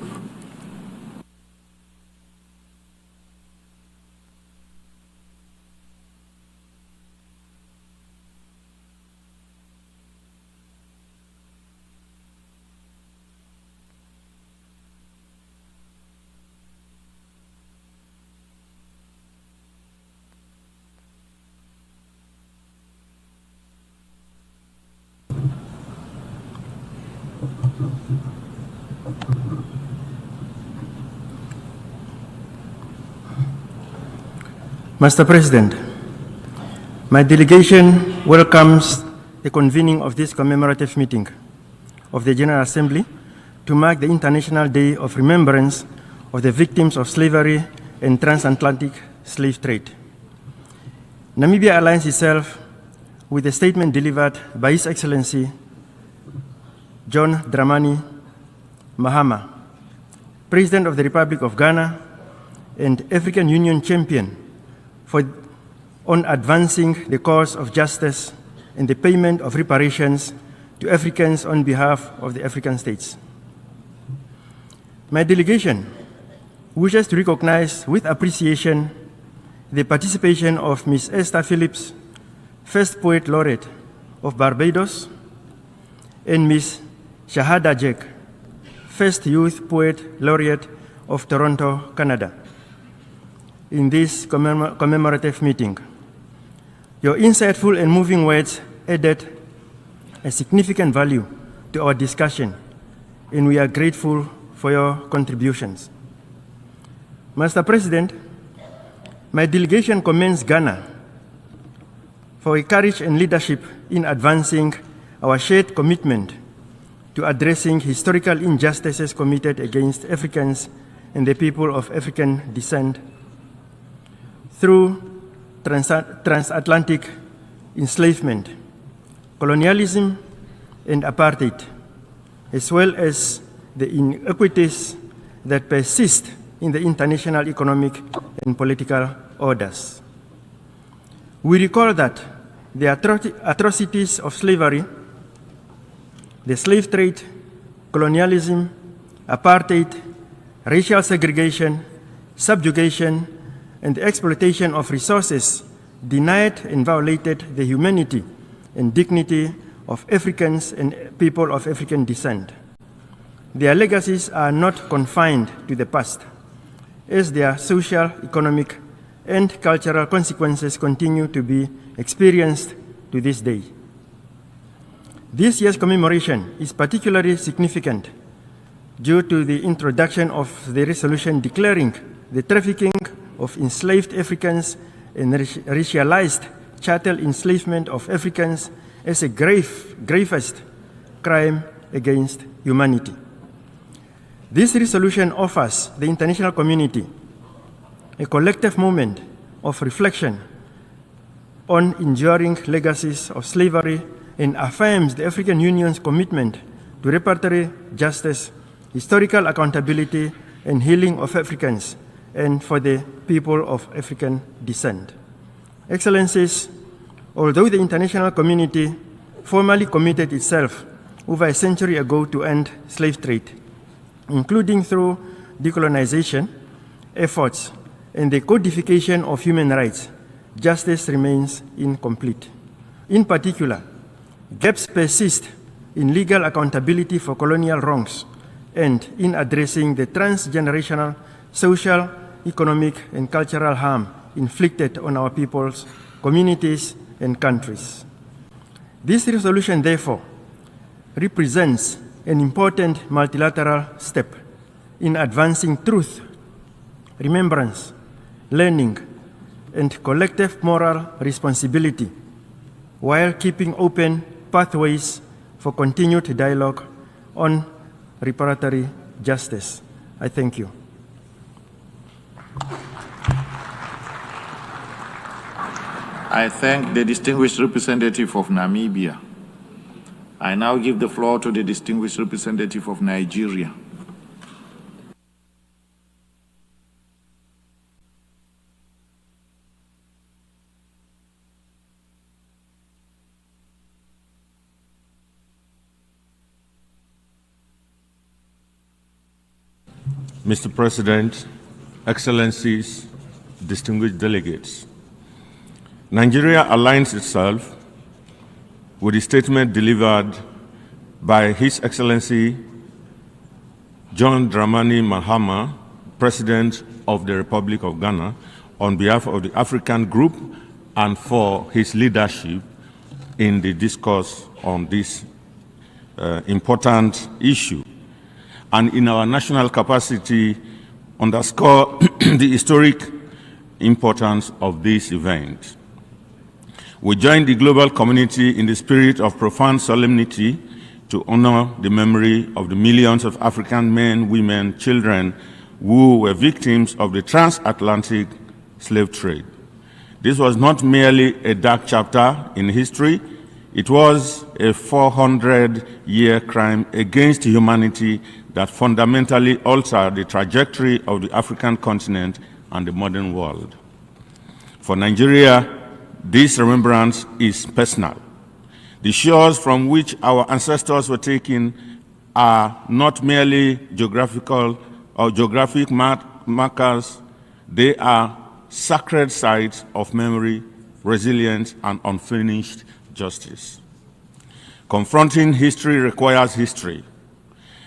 Mr. President, my delegation welcomes the convening of this commemorative meeting of the General Assembly to mark the International Day of Remembrance of the victims of slavery and transatlantic slave trade. Namibia aligns itself with the statement delivered by His Excellency John Dramani Mahama, President of the Republic of Ghana and African Union champion on advancing the cause of justice and the payment of reparations to Africans on behalf of the African states. My delegation wishes to recognize with appreciation the participation of Ms. Esther Phillips, First Poet Laureate of Barbados, and Ms. Shahada Jek, First Youth Poet Laureate of Toronto, Canada, in this commemorative meeting. Your insightful and moving words added a significant value to our discussion, and we are grateful for your contributions. Mr. President, my delegation commends Ghana for its courage and leadership in advancing our shared commitment to addressing historical injustices committed against Africans and the people of African descent through transatlantic enslavement, colonialism, and apartheid, as well as the inequities that persist in the international economic and political orders. We recall that the atrocities of slavery, the slave trade, colonialism, apartheid, racial segregation, subjugation, and the exploitation of resources denied and violated the humanity and dignity of Africans and people of African descent. Their legacies are not confined to the past, as their social, economic, and cultural consequences continue to be experienced to this day. This year's commemoration is particularly significant due to the introduction of the resolution declaring the trafficking of enslaved Africans and racialized chattel enslavement of Africans as a gravest crime against humanity. This resolution offers the international community a collective moment of reflection on enduring legacies of slavery and affirms the African Union's commitment to reparatory justice, historical accountability, and healing of Africans and for the people of African descent. Excellencies, although the international community formally committed itself over a century ago to end slave trade, including through decolonization efforts and the codification of human rights, justice remains incomplete. In particular, gaps persist in legal accountability for colonial wrongs and in addressing the transgenerational social, economic, and cultural harm inflicted on our peoples, communities, and countries. This resolution, therefore, represents an important multilateral step in advancing truth, remembrance, learning, and collective moral responsibility, while keeping open pathways for continued dialogue on reparatory justice. I thank you. I thank the distinguished representative of Namibia. I now give the floor to the distinguished representative of Nigeria. Mr. President, Excellencies, distinguished delegates, Nigeria aligns itself with the statement delivered by His Excellency John Dramani Mahama, President of the Republic of Ghana, on behalf of the African Group and for his leadership in the discourse on this important issue, and in our national capacity underscore the historic importance of this event. We join the global community in the spirit of profound solemnity to honor the memory of the millions of African men, women, children who were victims of the transatlantic slave trade. This was not merely a dark chapter in history, it was a 400-year crime against humanity that fundamentally altered the trajectory of the African continent and the modern world. For Nigeria, this remembrance is personal. The shores from which our ancestors were taken are not merely geographical or geographic markers, they are sacred sites of memory, resilience, and unfinished justice. Confronting history requires history.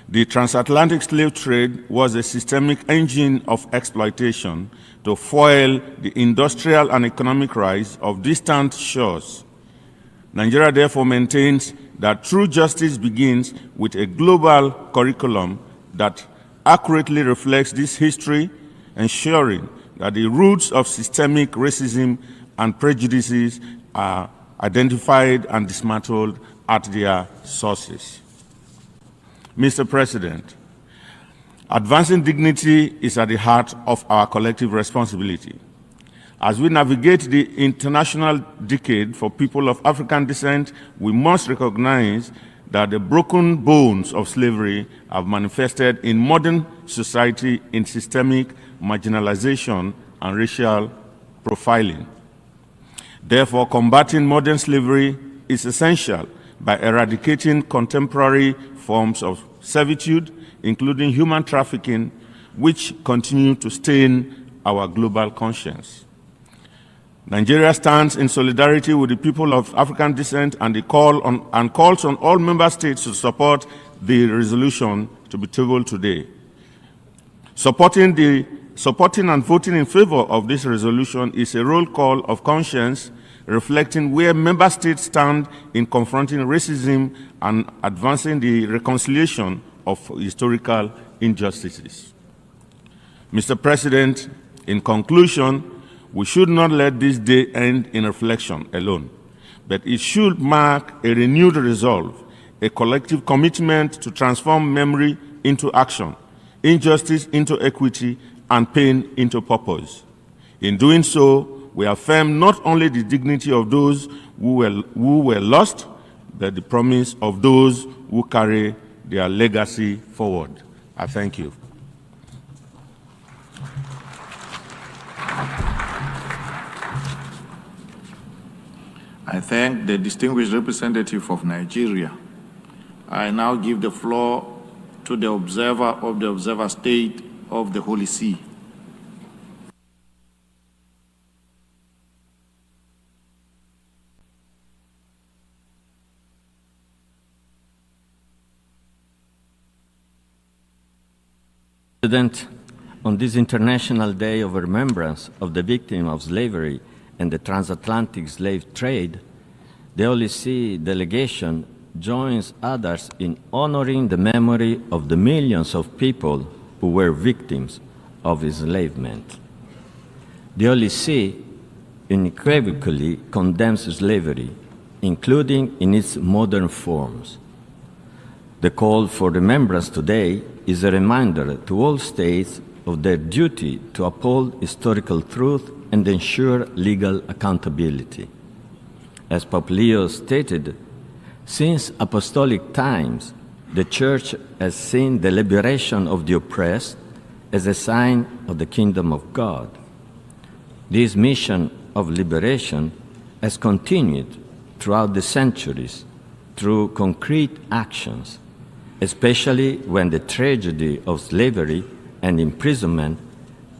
The transatlantic slave trade was a systemic engine of exploitation to foil the industrial and economic rise of distant shores. Nigeria therefore maintains that true justice begins with a global curriculum that accurately reflects this history, ensuring that the roots of systemic racism and prejudices are identified and dismantled at their sources. Mr. President, advancing dignity is at the heart of our collective responsibility. As we navigate the international decade for people of African descent, we must recognize that the broken bones of slavery have manifested in modern society in systemic marginalization and racial profiling. Therefore, combating modern slavery is essential by eradicating contemporary forms of servitude, including human trafficking, which continue to stain our global conscience. Nigeria stands in solidarity with the people of African descent and calls on all member states to support the resolution to be tabled today. Supporting and voting in favor of this resolution is a roll call of conscience reflecting where member states stand in confronting racism and advancing the reconciliation of historical injustices. Mr. President, in conclusion, we should not let this day end in reflection alone, but it should mark a renewed resolve, a collective commitment to transform memory into action, injustice into equity, and pain into purpose. In doing so, we affirm not only the dignity of those who were lost, but the promise of those who carry their legacy forward. I thank you. I thank the distinguished representative of Nigeria. I now give the floor to the observer of the observer state of the Holy See. President, on this International Day of Remembrance of the victims of slavery and the transatlantic slave trade, the Holy See delegation joins others in honoring the memory of the millions of people who were victims of enslavement. The Holy See unequivocally condemns slavery, including in its modern forms. The call for remembrance today is a reminder to all states of their duty to uphold historical truth and ensure legal accountability. As Pope Leo stated, since apostolic times, the Church has seen the liberation of the oppressed as a sign of the kingdom of God. This mission of liberation has continued throughout the centuries through concrete actions, especially when the tragedy of slavery and imprisonment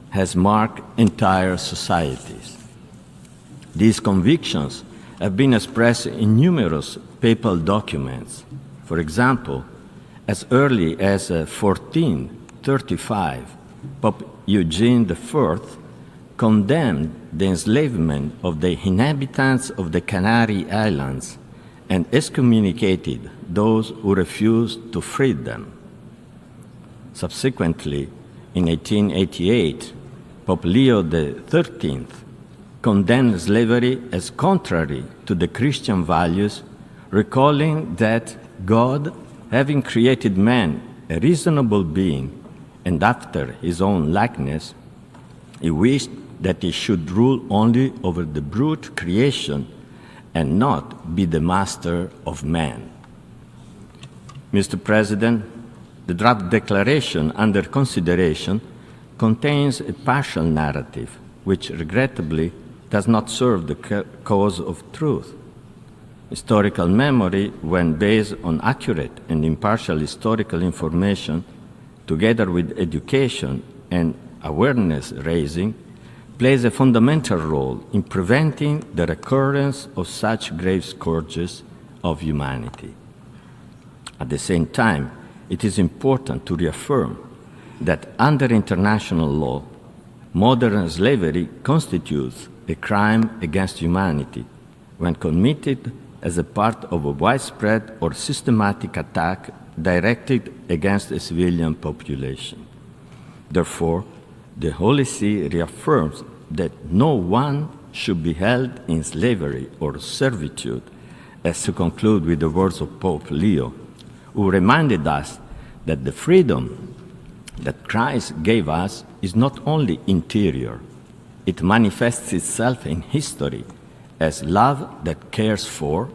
has marked entire societies. These convictions have been expressed in numerous papal documents. For example, as early as 1435, Pope Eugene IV condemned the enslavement of the inhabitants of the Canary Islands and excommunicated those who refused to free them. Subsequently, in 1888, Pope Leo XIII condemned slavery as contrary to the Christian values, recalling that God, having created man a reasonable being and after his own likeness, he wished that he should rule only over the brute creation and not be the master of man. Mr. President, the draft declaration under consideration contains a partial narrative which regrettably does not serve the cause of truth. Historical memory, when based on accurate and impartial historical information, together with education and awareness raising, plays a fundamental role in preventing the recurrence of such grave scourges of humanity. At the same time, it is important to reaffirm that under international law, modern slavery constitutes a crime against humanity when committed as a part of a widespread or systematic attack directed against a civilian population. Therefore, the Holy See reaffirms that no one should be held in slavery or servitude, as to conclude with the words of Pope Leo, who reminded us that the freedom that Christ gave us is not only interior, it manifests itself in history as love that cares for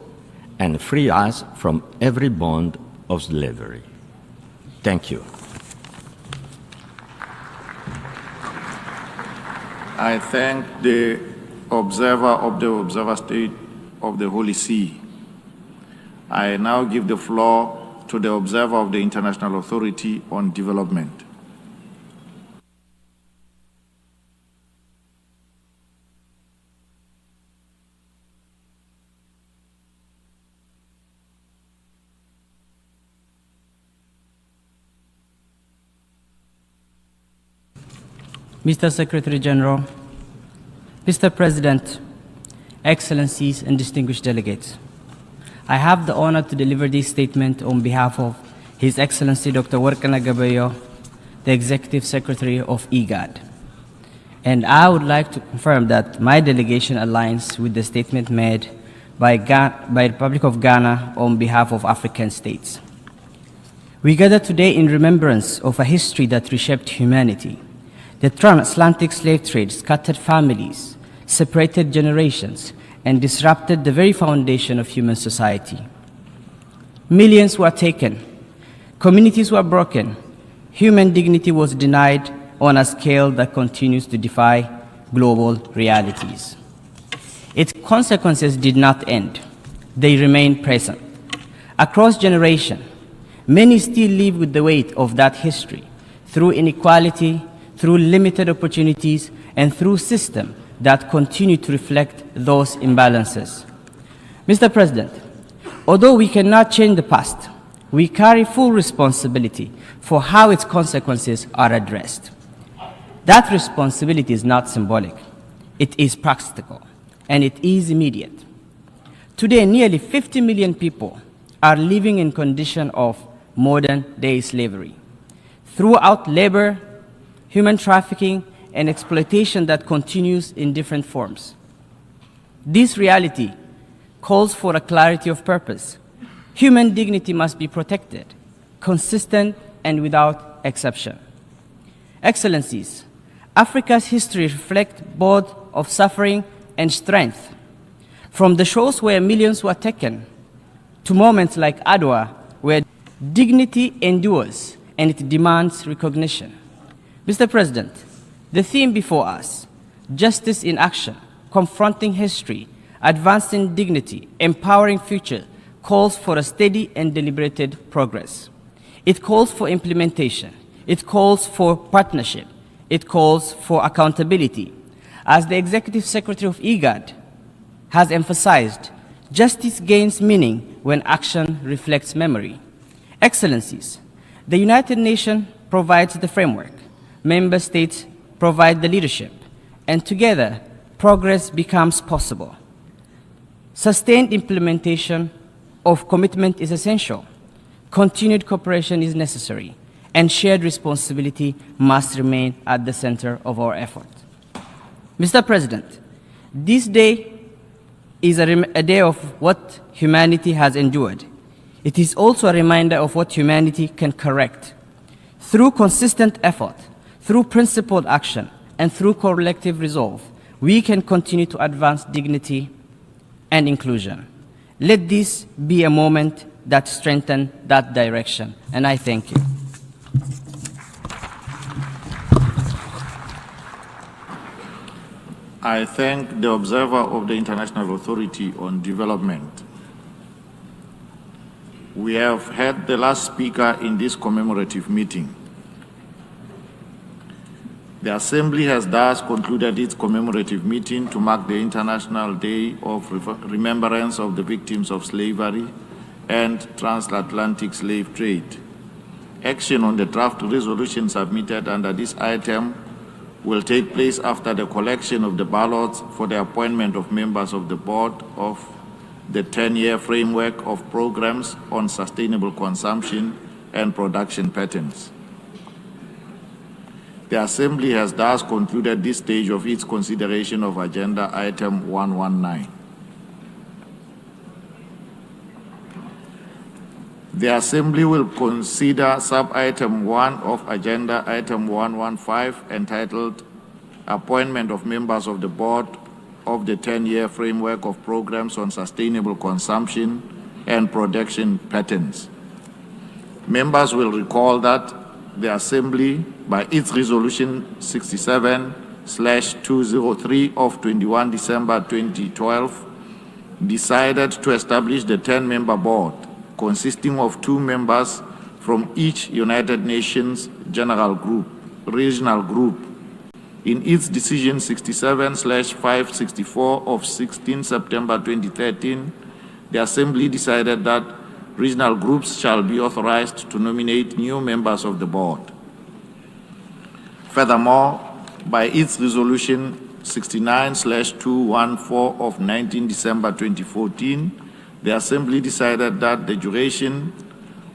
and frees us from every bond of slavery. Thank you. I thank the observer of the observer state of the Holy See. I now give the floor to the observer of the International Authority on Development. Mr. Secretary General, Mr. President, Excellencies, and distinguished delegates. I have the honor to deliver this statement on behalf of His Excellency Dr. Workana Gabayo, the Executive Secretary of IGAD. And I would like to confirm that my delegation aligns with the statement made by the Republic of Ghana on behalf of African states. We gather today in remembrance of a history that reshaped humanity. The transatlantic slave trade scattered families, separated generations, and disrupted the very foundation of human society. Millions were taken, communities were broken, human dignity was denied on a scale that continues to defy global realities. Its consequences did not end. They remain present. Across generations, many still live with the weight of that history through inequality, through limited opportunities, and through systems that continue to reflect those imbalances. Mr. President, although we cannot change the past, we carry full responsibility for how its consequences are addressed. That responsibility is not symbolic. It is practical, and it is immediate. Today, nearly 50 million people are living in conditions of modern-day slavery. Throughout labor, human trafficking, and exploitation that continues in different forms. This reality calls for a clarity of purpose. Human dignity must be protected, consistent, and without exception. Excellencies, Africa's history reflects both of suffering and strength. From the shores where millions were taken, to moments like Adwa, where dignity endures and it demands recognition. Mr. President, the theme before us, justice in action, confronting history, advancing dignity, empowering future, calls for a steady and deliberated progress. It calls for implementation. It calls for partnership. It calls for accountability. As the Executive Secretary of IGAD has emphasized, justice gains meaning when action reflects memory. Excellencies, the United Nations provides the framework. Member states provide the leadership, and together, progress becomes possible. Sustained implementation of commitment is essential. Continued cooperation is necessary, and shared responsibility must remain at the center of our effort. Mr. President, this day is a day of what humanity has endured. It is also a reminder of what humanity can correct. Through consistent effort, through principled action, and through collective resolve, we can continue to advance dignity and inclusion. Let this be a moment that strengthens that direction, and I thank you. I thank the observer of the International Authority on Development. We have had the last speaker in this commemorative meeting. The Assembly has thus concluded its commemorative meeting to mark the International Day of Remembrance of the Victims of Slavery and Transatlantic Slave Trade. Action on the draft resolution submitted under this item will take place after the collection of the ballots for the appointment of members of the board of the 10-year framework of programs on sustainable consumption and production patterns. The Assembly has thus concluded this stage of its consideration of Agenda Item 119. The Assembly will consider Sub-Item 1 of Agenda Item 115 entitled Appointment of Members of the Board of the 10-year Framework of Programs on Sustainable Consumption and Production Patterns. Members will recall that the Assembly, by its Resolution 67/203 of 21 December 2012, decided to establish the 10-member board consisting of 2 members from each United Nations General Group, Regional Group. In its Decision 67/564 of 16 September 2013, the Assembly decided that regional groups shall be authorized to nominate new members of the board. Furthermore, by its Resolution 69/214 of 19 December 2014, the Assembly decided that the duration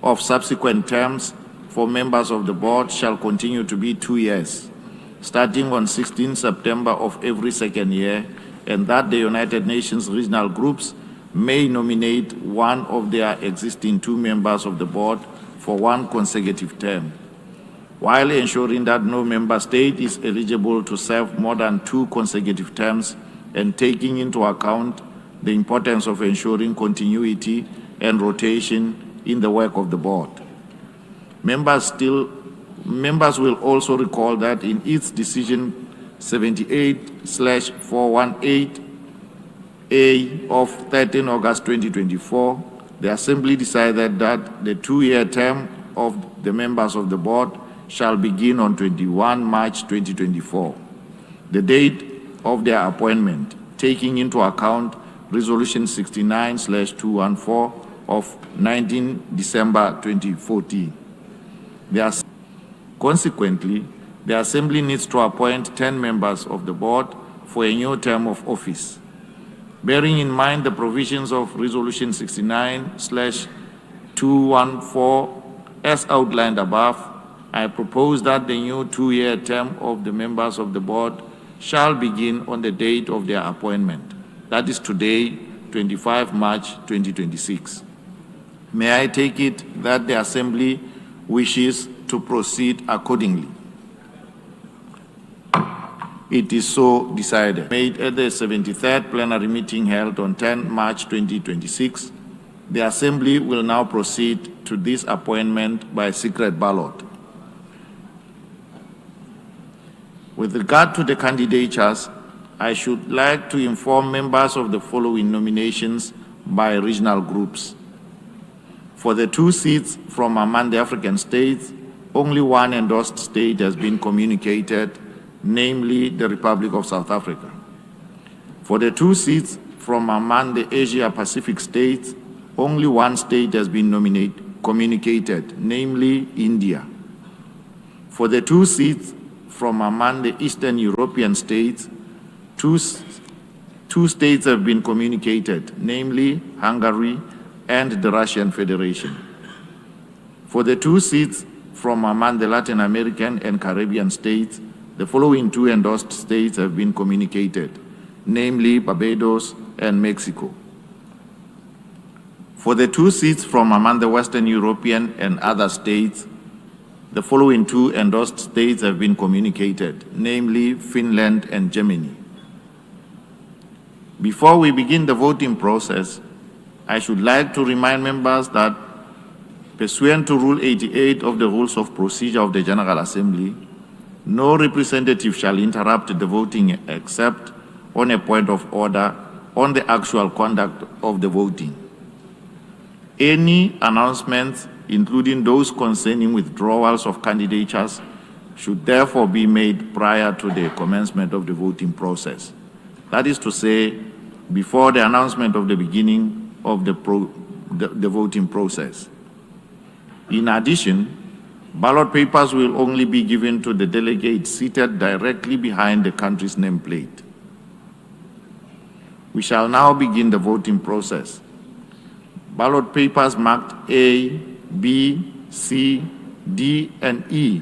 of subsequent terms for members of the board shall continue to be 2 years, starting on 16 September of every second year, and that the United Nations regional groups may nominate one of their existing 2 members of the board for 1 consecutive term, while ensuring that no member state is eligible to serve more than 2 consecutive terms, and taking into account the importance of ensuring continuity and rotation in the work of the board. Members will also recall that in its decision 78/418A of 13 August 2024, the Assembly decided that the 2-year term of the members of the board shall begin on 21 March 2024, the date of their appointment, taking into account Resolution 69/214 of 19 December 2014. Consequently, the Assembly needs to appoint 10 members of the board for a new term of office. Bearing in mind the provisions of Resolution 69/214 as outlined above, I propose that the new 2-year term of the members of the board shall begin on the date of their appointment. That is today, 25 March 2026. May I take it that the Assembly wishes to proceed accordingly? It is so decided. Made at the 73rd plenary meeting held on 10 March 2026, the Assembly will now proceed to this appointment by secret ballot. With regard to the candidatures, I should like to inform members of the following nominations by regional groups. For the 2 seats from among the African states, only 1 endorsed state has been communicated, namely the Republic of South Africa. For the 2 seats from among the Asia-Pacific states, only 1 state has been communicated, namely India. For the 2 seats from among the Eastern European states, two states have been communicated, namely Hungary and the Russian Federation. For the 2 seats from among the Latin American and Caribbean states, the following 2 endorsed states have been communicated, namely Barbados and Mexico. For the 2 seats from among the Western European and other states, the following 2 endorsed states have been communicated, namely Finland and Germany. Before we begin the voting process, I should like to remind members that, pursuant to Rule 88 of the Rules of Procedure of the General Assembly, no representative shall interrupt the voting except on a point of order on the actual conduct of the voting. Any announcements, including those concerning withdrawals of candidatures, should therefore be made prior to the commencement of the voting process. That is to say, before the announcement of the beginning of the voting process. In addition, ballot papers will only be given to the delegates seated directly behind the country's nameplate. We shall now begin the voting process. Ballot papers marked A, B, C, D, and E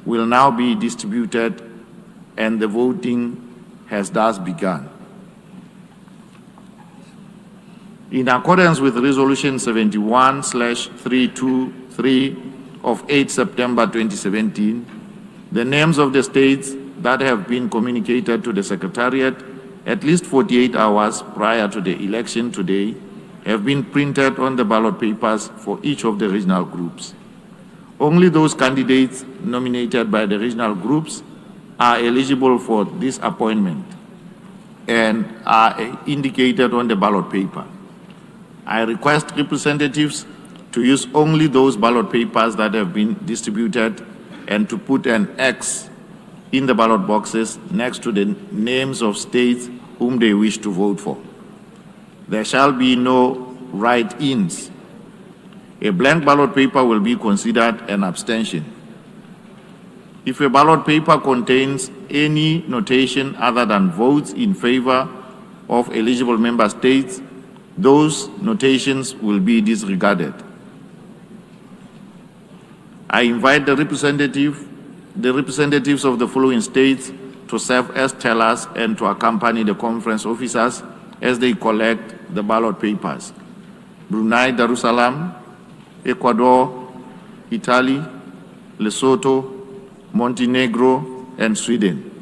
will now be distributed, and the voting has thus begun. In accordance with Resolution 71/323 of 8 September 2017, the names of the states that have been communicated to the Secretariat at least 48 hours prior to the election today have been printed on the ballot papers for each of the regional groups. Only those candidates nominated by the regional groups are eligible for this appointment and are indicated on the ballot paper. I request representatives to use only those ballot papers that have been distributed and to put an X in the ballot boxes next to the names of states whom they wish to vote for. There shall be no write-ins. A blank ballot paper will be considered an abstention. If a ballot paper contains any notation other than votes in favor of eligible member states, those notations will be disregarded. I invite the representatives of the following states to serve as tellers and to accompany the conference officers as they collect the ballot papers: Brunei Darussalam, Ecuador, Italy, Lesotho, Montenegro, and Sweden.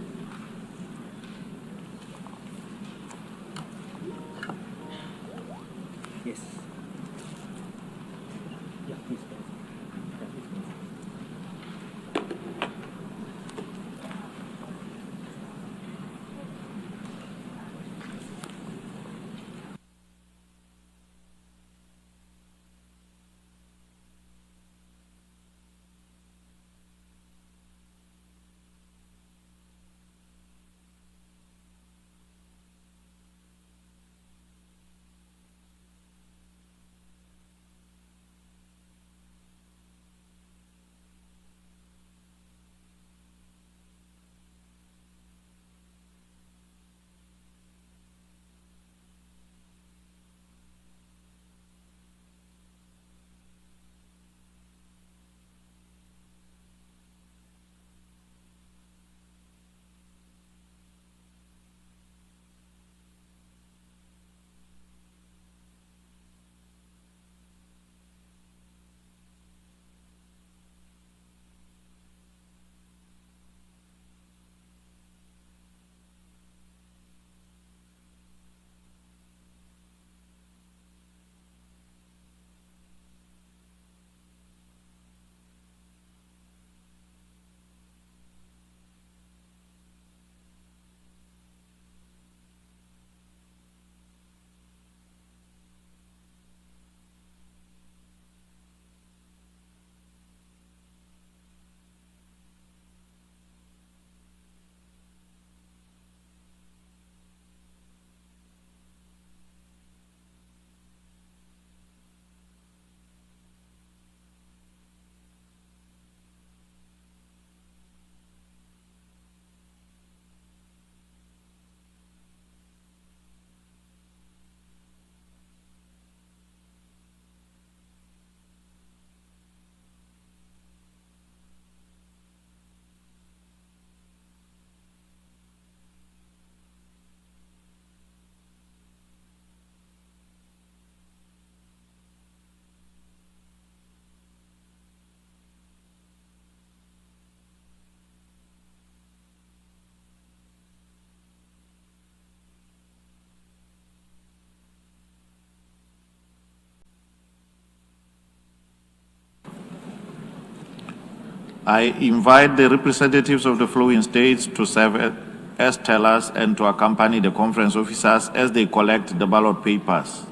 I invite the representatives of the following states to serve as tellers and to accompany the conference officers as they collect the ballot papers: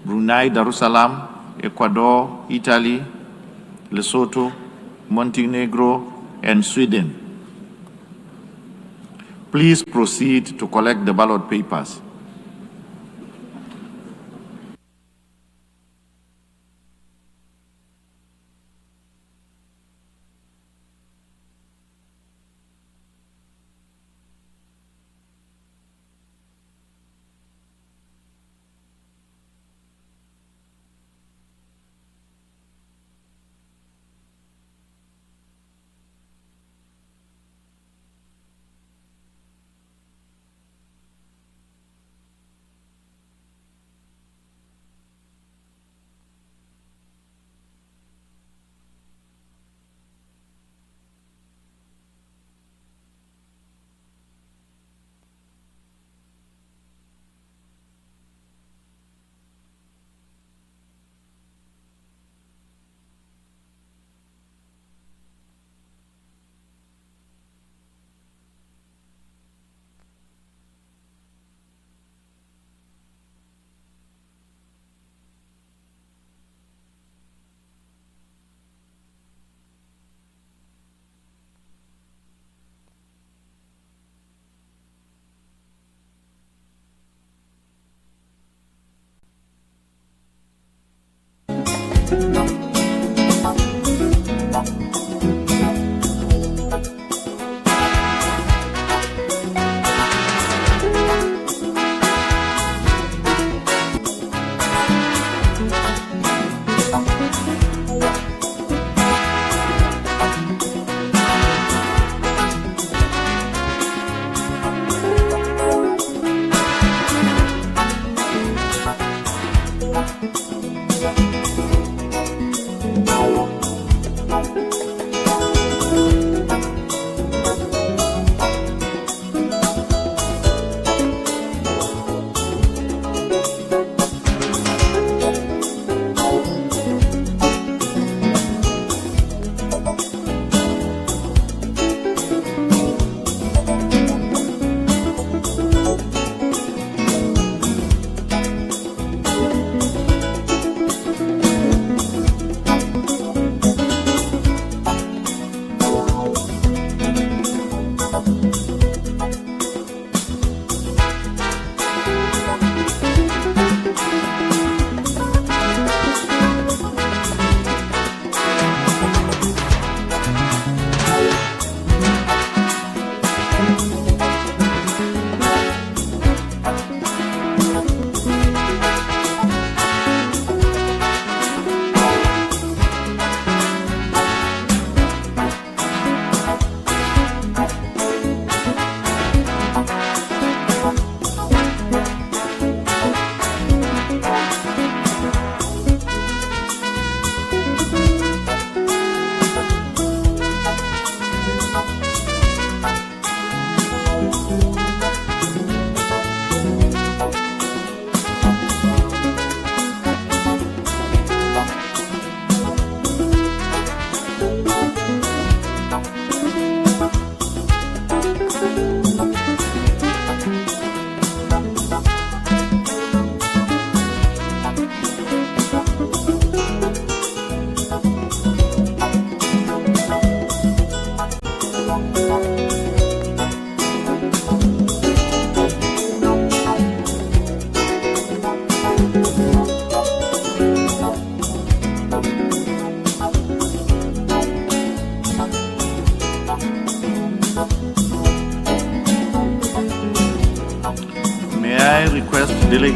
Brunei Darussalam, Ecuador, Italy, Lesotho, Montenegro, and Sweden. Please proceed to collect the ballot papers.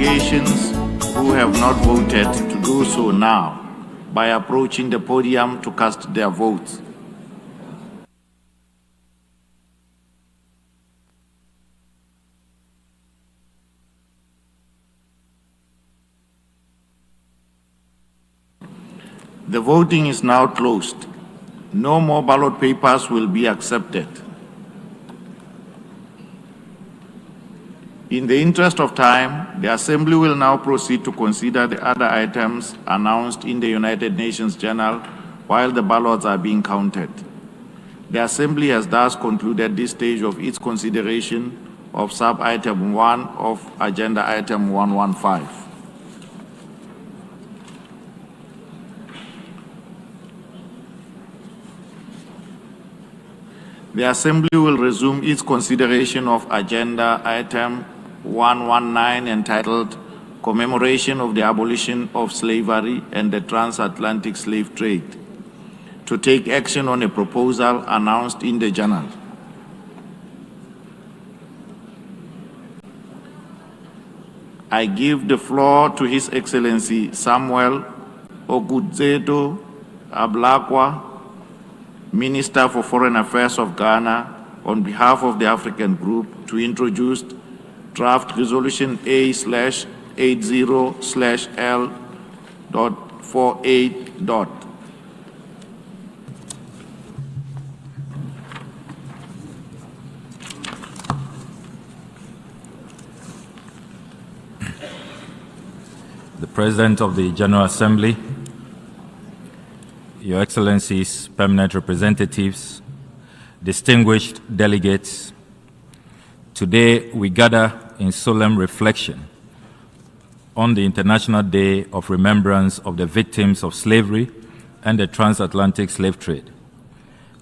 delegations who have not voted to do so now by approaching the podium to cast their votes. The voting is now closed. No more ballot papers will be accepted. In the interest of time, the Assembly will now proceed to consider the other items announced in the United Nations Journal while the ballots are being counted. The Assembly has thus concluded this stage of its consideration of sub-item 1 of Agenda Item 115. The Assembly will resume its consideration of Agenda Item 119 entitled Commemoration of the Abolition of Slavery and the Transatlantic Slave Trade to take action on a proposal announced in the journal. I give the floor to His Excellency Samuel Okudzeto Ablakwa, Minister for Foreign Affairs of Ghana, on behalf of the African Group, to introduce Draft Resolution A/80/L.48. The President of the General Assembly, Your Excellencies, permanent representatives, distinguished delegates, today we gather in solemn reflection on the International Day of Remembrance of the victims of slavery and the transatlantic slave trade,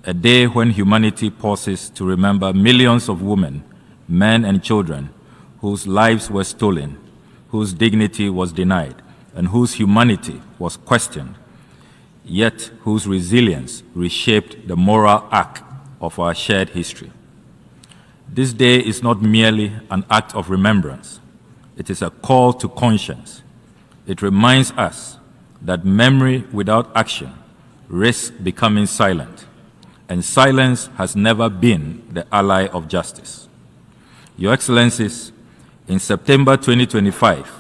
a day when humanity pauses to remember millions of women, men, and children whose lives were stolen, whose dignity was denied, and whose humanity was questioned, yet whose resilience reshaped the moral arc of our shared history. This day is not merely an act of remembrance. It is a call to conscience. It reminds us that memory without action risks becoming silent, and silence has never been the ally of justice. Your Excellencies, in September 2025,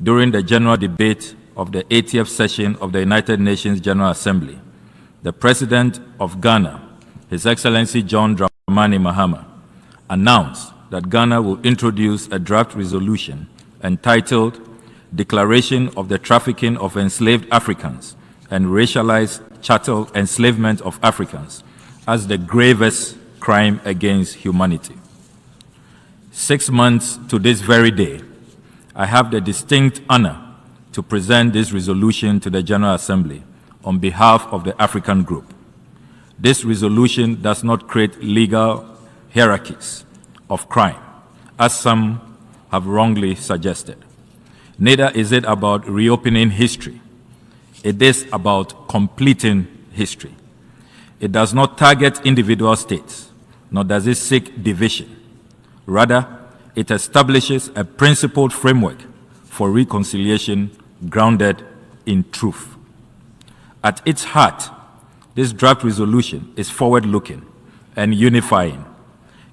during the general debate of the 80th session of the United Nations General Assembly, the President of Ghana, His Excellency John Dramani Mahama, announced that Ghana will introduce a draft resolution entitled Declaration of the Trafficking of Enslaved Africans and Racialized Chattel Enslavement of Africans as the gravest crime against humanity. 6 months to this very day, I have the distinct honor to present this resolution to the General Assembly on behalf of the African Group. This resolution does not create legal hierarchies of crime, as some have wrongly suggested. Neither is it about reopening history. It is about completing history. It does not target individual states, nor does it seek division. Rather, it establishes a principled framework for reconciliation grounded in truth. At its heart, this draft resolution is forward-looking and unifying.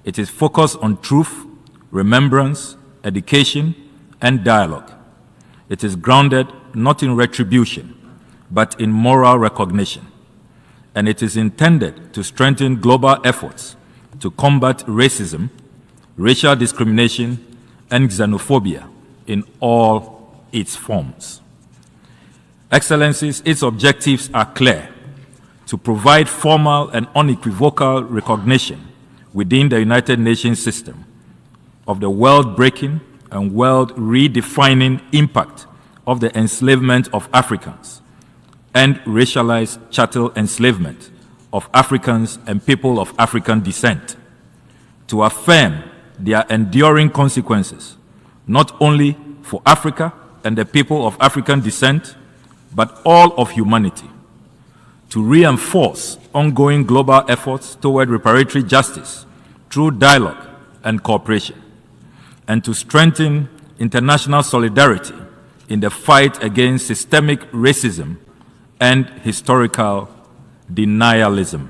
It is focused on truth, remembrance, education, and dialogue. It is grounded not in retribution, but in moral recognition. And it is intended to strengthen global efforts to combat racism, racial discrimination, and xenophobia in all its forms. Excellencies, its objectives are clear: to provide formal and unequivocal recognition within the United Nations system of the world-breaking and world-redefining impact of the enslavement of Africans and racialized chattel enslavement of Africans and people of African descent, to affirm their enduring consequences, not only for Africa and the people of African descent, but all of humanity, to reinforce ongoing global efforts toward reparatory justice through dialogue and cooperation, and to strengthen international solidarity in the fight against systemic racism and historical denialism.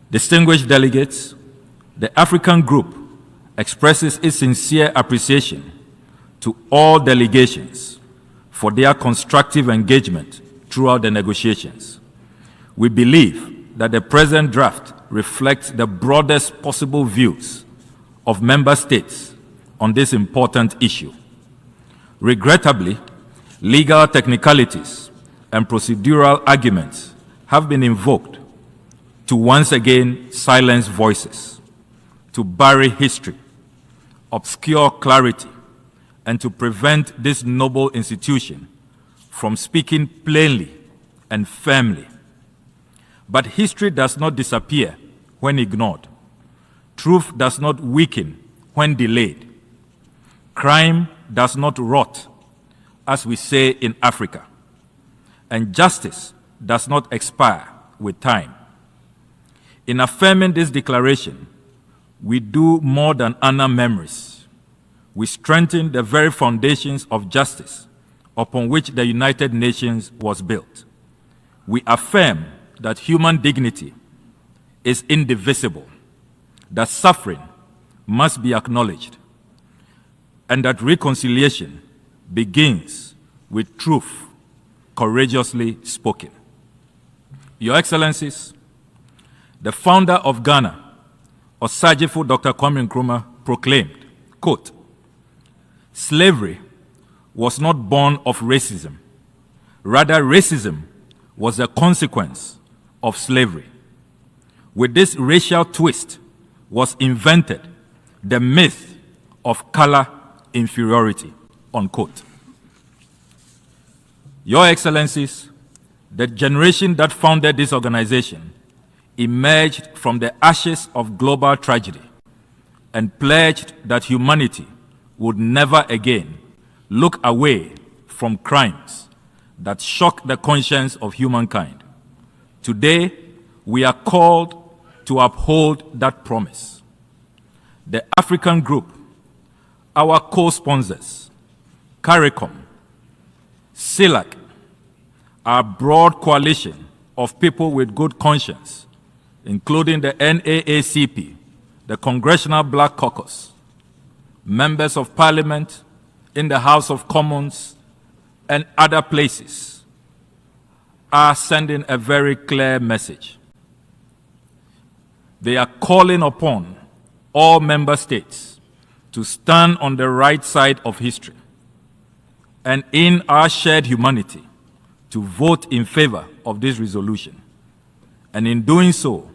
Distinguished delegates, the African Group expresses its sincere appreciation to all delegations for their constructive engagement throughout the negotiations. We believe that the present draft reflects the broadest possible views of member states on this important issue. Regrettably, legal technicalities and procedural arguments have been invoked to once again silence voices, to bury history, obscure clarity, and to prevent this noble institution from speaking plainly and firmly. But history does not disappear when ignored. Truth does not weaken when delayed. Crime does not rot, as we say in Africa. And justice does not expire with time. In affirming this declaration, we do more than honor memories. We strengthen the very foundations of justice upon which the United Nations was built. We affirm that human dignity is indivisible, that suffering must be acknowledged, and that reconciliation begins with truth courageously spoken. Your Excellencies, the founder of Ghana, Osajifo Dr. Kwame Nkrumah, proclaimed, quote, "Slavery was not born of racism. Rather, racism was a consequence of slavery. With this racial twist was invented the myth of color inferiority," unquote. Your Excellencies, the generation that founded this organization emerged from the ashes of global tragedy and pledged that humanity would never again look away from crimes that shock the conscience of humankind. Today, we are called to uphold that promise. The African Group, our co-sponsors, CARICOM, CELAC, our broad coalition of people with good conscience, including the NAACP, the Congressional Black Caucus, members of Parliament in the House of Commons, and other places, are sending a very clear message. They are calling upon all member states to stand on the right side of history and in our shared humanity to vote in favor of this resolution, and in doing so,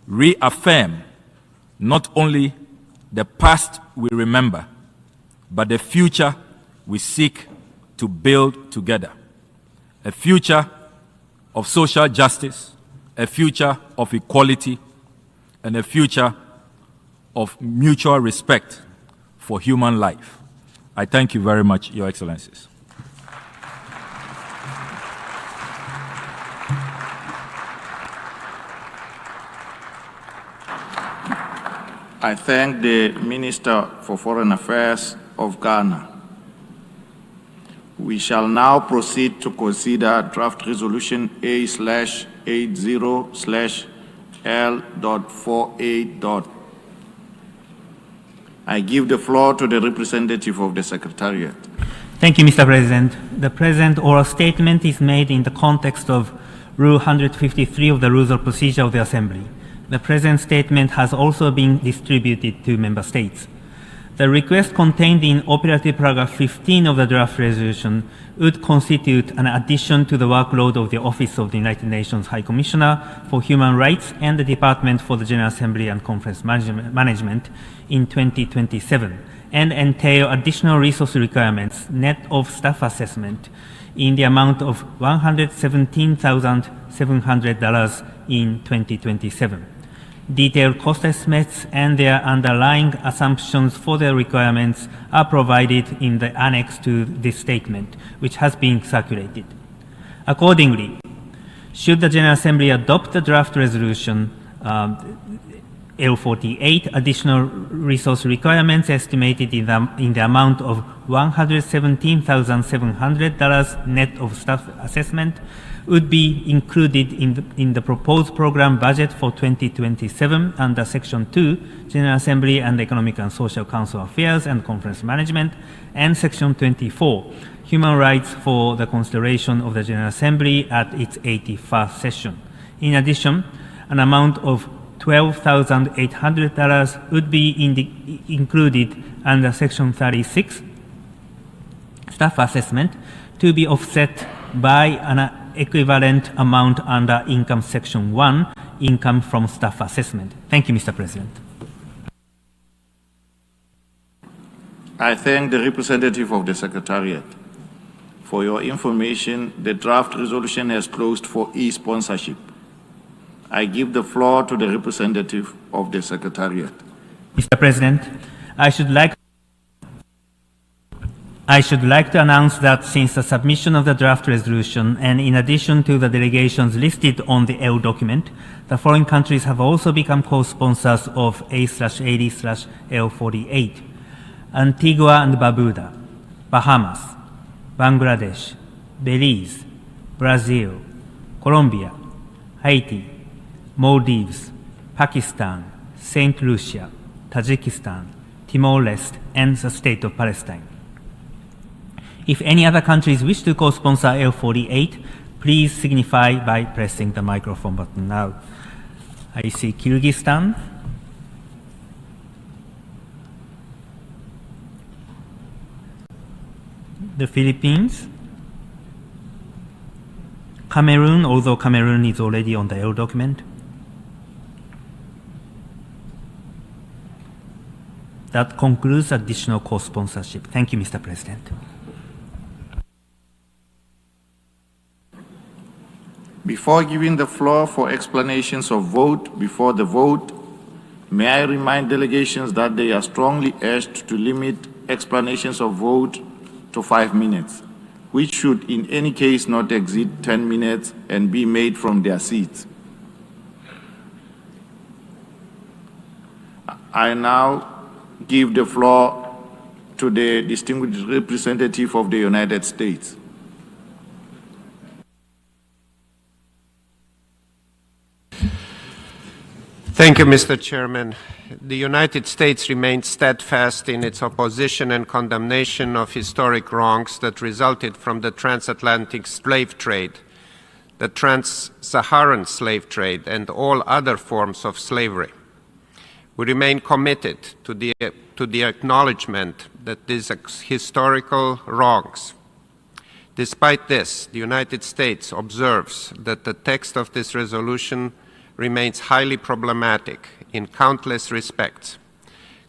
reaffirm not only the past we remember, but the future we seek to build together. A future of social justice, a future of equality, and a future of mutual respect for human life. I thank you very much, Your Excellencies. I thank the Minister for Foreign Affairs of Ghana. We shall now proceed to consider draft resolution A/80/L.48. I give the floor to the representative of the Secretariat. Thank you, Mr. President. The present oral statement is made in the context of Rule 153 of the Rules of Procedure of the Assembly. The present statement has also been distributed to Member States. The request contained in Operative Paragraph 15 of the draft resolution would constitute an addition to the workload of the Office of the United Nations High Commissioner for Human Rights and the Department for the General Assembly and Conference Management in 2027, and entail additional resource requirements, net of staff assessment, in the amount of $117,700 in 2027. Detailed cost estimates and their underlying assumptions for the requirements are provided in the annex to this statement, which has been circulated. Accordingly, should the General Assembly adopt the draft resolution, L48, additional resource requirements estimated in the amount of $117,700 net of staff assessment would be included in the proposed program budget for 2027 under Section 2, General Assembly and Economic and Social Council Affairs and Conference Management, and Section 24, Human Rights for the consideration of the General Assembly at its 81st session. In addition, an amount of $12,800 would be included under Section 36, staff assessment, to be offset by an equivalent amount under Income Section 1, income from staff assessment. Thank you, Mr. President. I thank the representative of the Secretariat. For your information, the draft resolution has closed for e-sponsorship. I give the floor to the representative of the Secretariat. Mr. President, I should like to announce that since the submission of the draft resolution, and in addition to the delegations listed on the L document, the foreign countries have also become co-sponsors of A/80/L48. Antigua and Barbuda, Bahamas, Bangladesh, Belize, Brazil, Colombia, Haiti, Maldives, Pakistan, St. Lucia, Tajikistan, Timor-Leste, and the State of Palestine. If any other countries wish to co-sponsor L48, please signify by pressing the microphone button now. I see Kyrgyzstan, the Philippines, Cameroon, although Cameroon is already on the L document. That concludes additional co-sponsorship. Thank you, Mr. President. Before giving the floor for explanations of vote before the vote, may I remind delegations that they are strongly urged to limit explanations of vote to 5 minutes, which should in any case not exceed 10 minutes and be made from their seats. I now give the floor to the distinguished representative of the United States. Thank you, Mr. Chairman. The United States remains steadfast in its opposition and condemnation of historic wrongs that resulted from the transatlantic slave trade, the trans-Saharan slave trade, and all other forms of slavery. We remain committed to the acknowledgement that these historical wrongs. Despite this, the United States observes that the text of this resolution remains highly problematic in countless respects.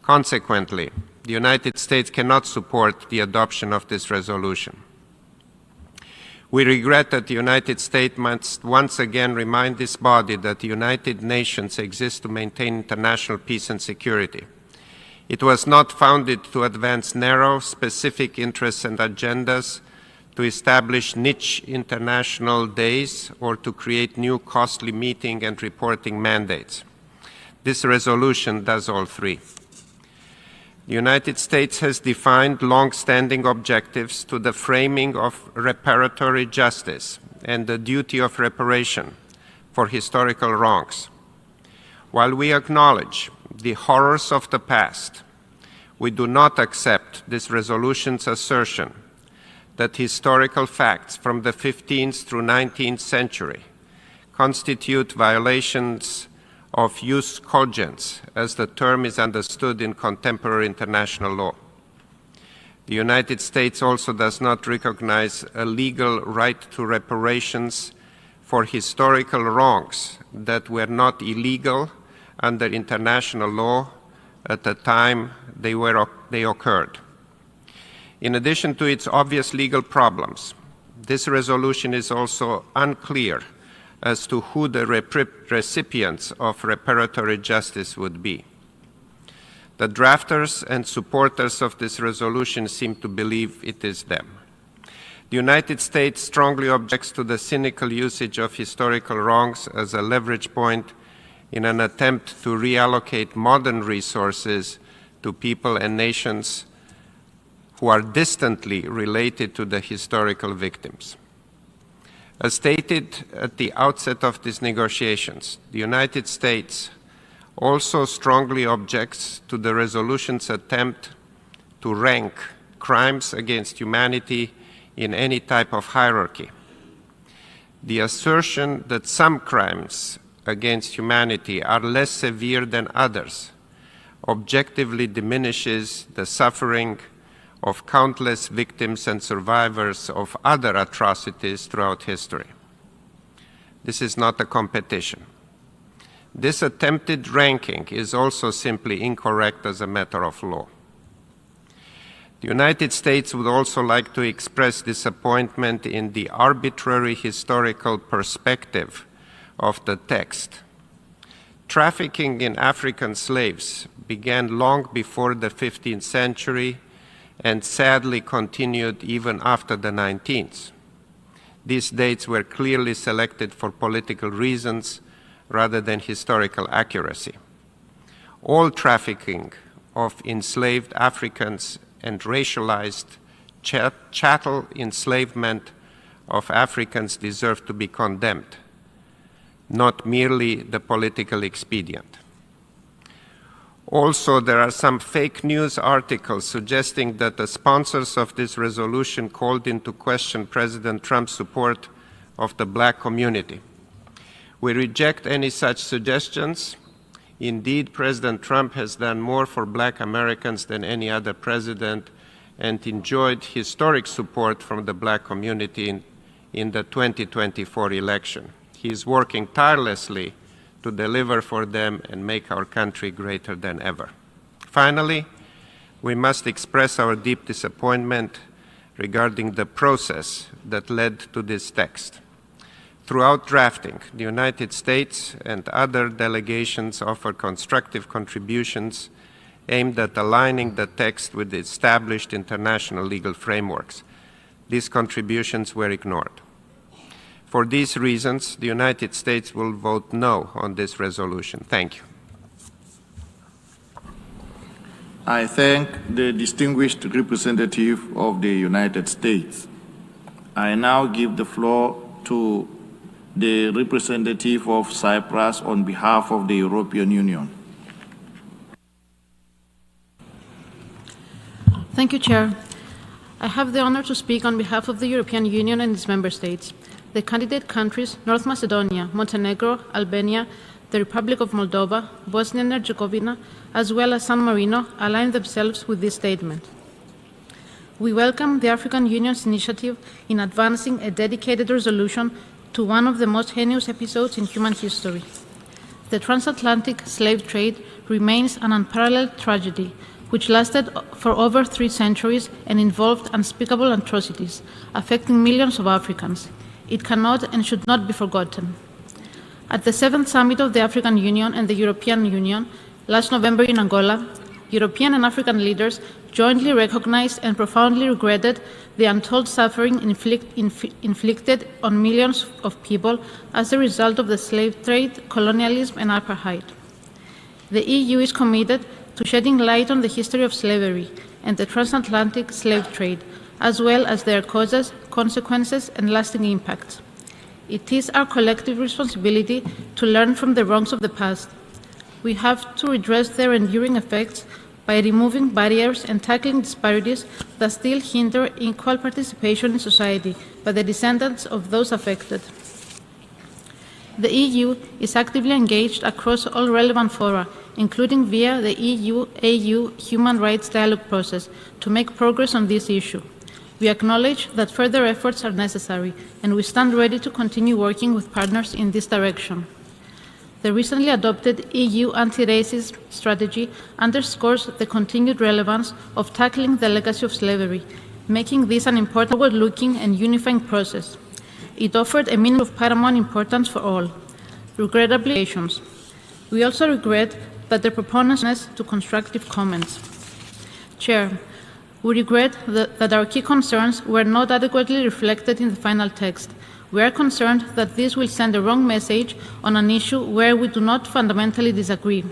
Consequently, the United States cannot support the adoption of this resolution. We regret that the United States must once again remind this body that the United Nations exists to maintain international peace and security. It was not founded to advance narrow, specific interests and agendas, to establish niche international days, or to create new costly meeting and reporting mandates. This resolution does all three. The United States has defined long-standing objectives to the framing of reparatory justice and the duty of reparation for historical wrongs. While we acknowledge the horrors of the past, we do not accept this resolution's assertion that historical facts from the 15th through 19th century constitute violations of jus cogens, as the term is understood in contemporary international law. The United States also does not recognize a legal right to reparations for historical wrongs that were not illegal under international law at the time they occurred. In addition to its obvious legal problems, this resolution is also unclear as to who the recipients of reparatory justice would be. The drafters and supporters of this resolution seem to believe it is them. The United States strongly objects to the cynical usage of historical wrongs as a leverage point in an attempt to reallocate modern resources to people and nations who are distantly related to the historical victims. As stated at the outset of these negotiations, the United States also strongly objects to the resolution's attempt to rank crimes against humanity in any type of hierarchy. The assertion that some crimes against humanity are less severe than others objectively diminishes the suffering of countless victims and survivors of other atrocities throughout history. This is not a competition. This attempted ranking is also simply incorrect as a matter of law. The United States would also like to express disappointment in the arbitrary historical perspective of the text. Trafficking in African slaves began long before the 15th century and sadly continued even after the 19th. These dates were clearly selected for political reasons rather than historical accuracy. All trafficking of enslaved Africans and racialized chattel enslavement of Africans deserve to be condemned, not merely the political expedient. Also, there are some fake news articles suggesting that the sponsors of this resolution called into question President Trump's support of the black community. We reject any such suggestions. Indeed, President Trump has done more for black Americans than any other president and enjoyed historic support from the black community in the 2024 election. He is working tirelessly to deliver for them and make our country greater than ever. Finally, we must express our deep disappointment regarding the process that led to this text. Throughout drafting, the United States and other delegations offered constructive contributions aimed at aligning the text with the established international legal frameworks. These contributions were ignored. For these reasons, the United States will vote no on this resolution. Thank you. I thank the distinguished representative of the United States. I now give the floor to the representative of Cyprus on behalf of the European Union. Thank you, Chair. I have the honor to speak on behalf of the European Union and its member states. The candidate countries, North Macedonia, Montenegro, Albania, the Republic of Moldova, Bosnia and Herzegovina, as well as San Marino, align themselves with this statement. We welcome the African Union's initiative in advancing a dedicated resolution to one of the most heinous episodes in human history. The transatlantic slave trade remains an unparalleled tragedy, which lasted for over 3 centuries and involved unspeakable atrocities, affecting millions of Africans. It cannot and should not be forgotten. At the 7th Summit of the African Union and the European Union, last November in Angola, European and African leaders jointly recognized and profoundly regretted the untold suffering inflicted on millions of people as a result of the slave trade, colonialism, and apartheid. The EU is committed to shedding light on the history of slavery and the transatlantic slave trade, as well as their causes, consequences, and lasting impacts. It is our collective responsibility to learn from the wrongs of the past. We have to redress their enduring effects by removing barriers and tackling disparities that still hinder equal participation in society by the descendants of those affected. The EU is actively engaged across all relevant fora, including via the EU-AU Human Rights Dialogue process, to make progress on this issue. We acknowledge that further efforts are necessary, and we stand ready to continue working with partners in this direction. The recently adopted EU anti-racist strategy underscores the continued relevance of tackling the legacy of slavery, making this an important forward-looking and unifying process. It offered a minimum of paramount importance for all. Regrettably, we also regret that the proponents to constructive comments. Chair, we regret that our key concerns were not adequately reflected in the final text. We are concerned that this will send a wrong message on an issue where we do not fundamentally disagree.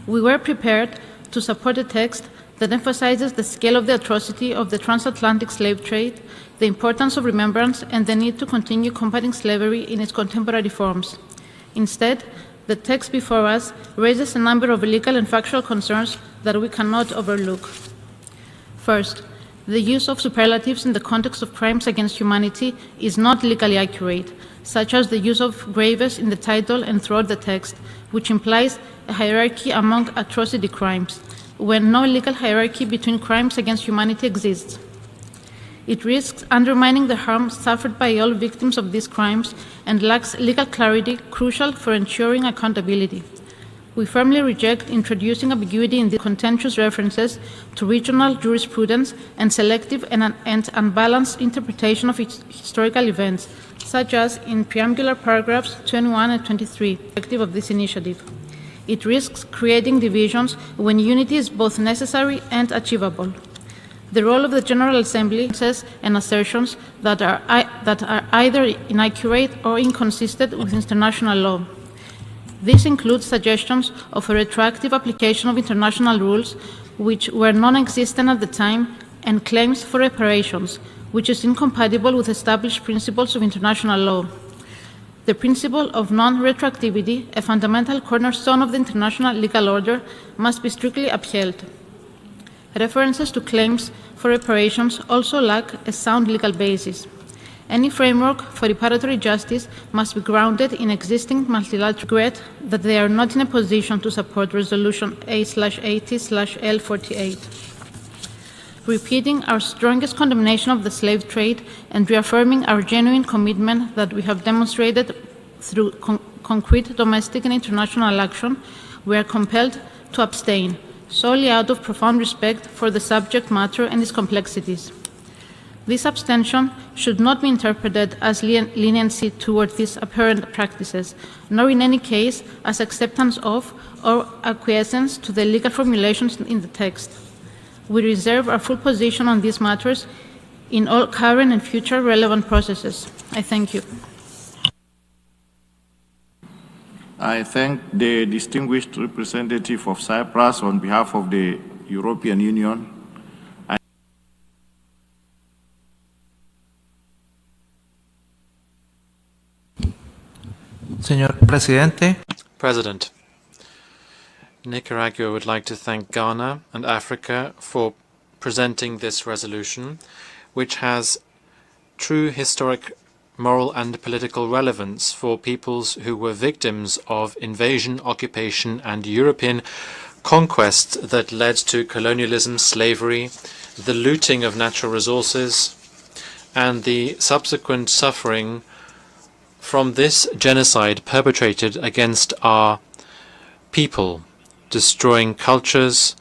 We were prepared to support a text that emphasizes the scale of the atrocity of the transatlantic slave trade, the importance of remembrance, and the need to continue combating slavery in its contemporary forms. Instead, the text before us raises a number of legal and factual concerns that we cannot overlook. First, the use of superlatives in the context of crimes against humanity is not legally accurate, such as the use of graves in the title and throughout the text, which implies a hierarchy among atrocity crimes, when no legal hierarchy between crimes against humanity exists. It risks undermining the harm suffered by all victims of these crimes and lacks legal clarity crucial for ensuring accountability. We firmly reject introducing ambiguity in the contentious references to regional jurisprudence and selective and unbalanced interpretation of historical events, such as in preambular paragraphs 21 and 23 of this initiative. It risks creating divisions when unity is both necessary and achievable. The role of the General Assembly says and assertions that are either inaccurate or inconsistent with international law. This includes suggestions of a retroactive application of international rules which were non-existent at the time and claims for reparations, which is incompatible with established principles of international law. The principle of non-retroactivity, a fundamental cornerstone of the international legal order, must be strictly upheld. References to claims for reparations also lack a sound legal basis. Any framework for reparatory justice must be grounded in existing multilateral regret that they are not in a position to support Resolution A/80/L48. Repeating our strongest condemnation of the slave trade and reaffirming our genuine commitment that we have demonstrated through concrete domestic and international action, we are compelled to abstain, solely out of profound respect for the subject matter and its complexities. This abstention should not be interpreted as leniency toward these apparent practices, nor in any case as acceptance of or acquiescence to the legal formulations in the text. We reserve our full position on these matters in all current and future relevant processes. I thank you. I thank the distinguished representative of Cyprus on behalf of the European Union. Señor Presidente. President, Nicaragua would like to thank Ghana and Africa for presenting this resolution, which has true historic, moral and political relevance for peoples who were victims of invasion, occupation and European conquest that led to colonialism, slavery, the looting of natural resources, and the subsequent suffering from this genocide perpetrated against our people, destroying cultures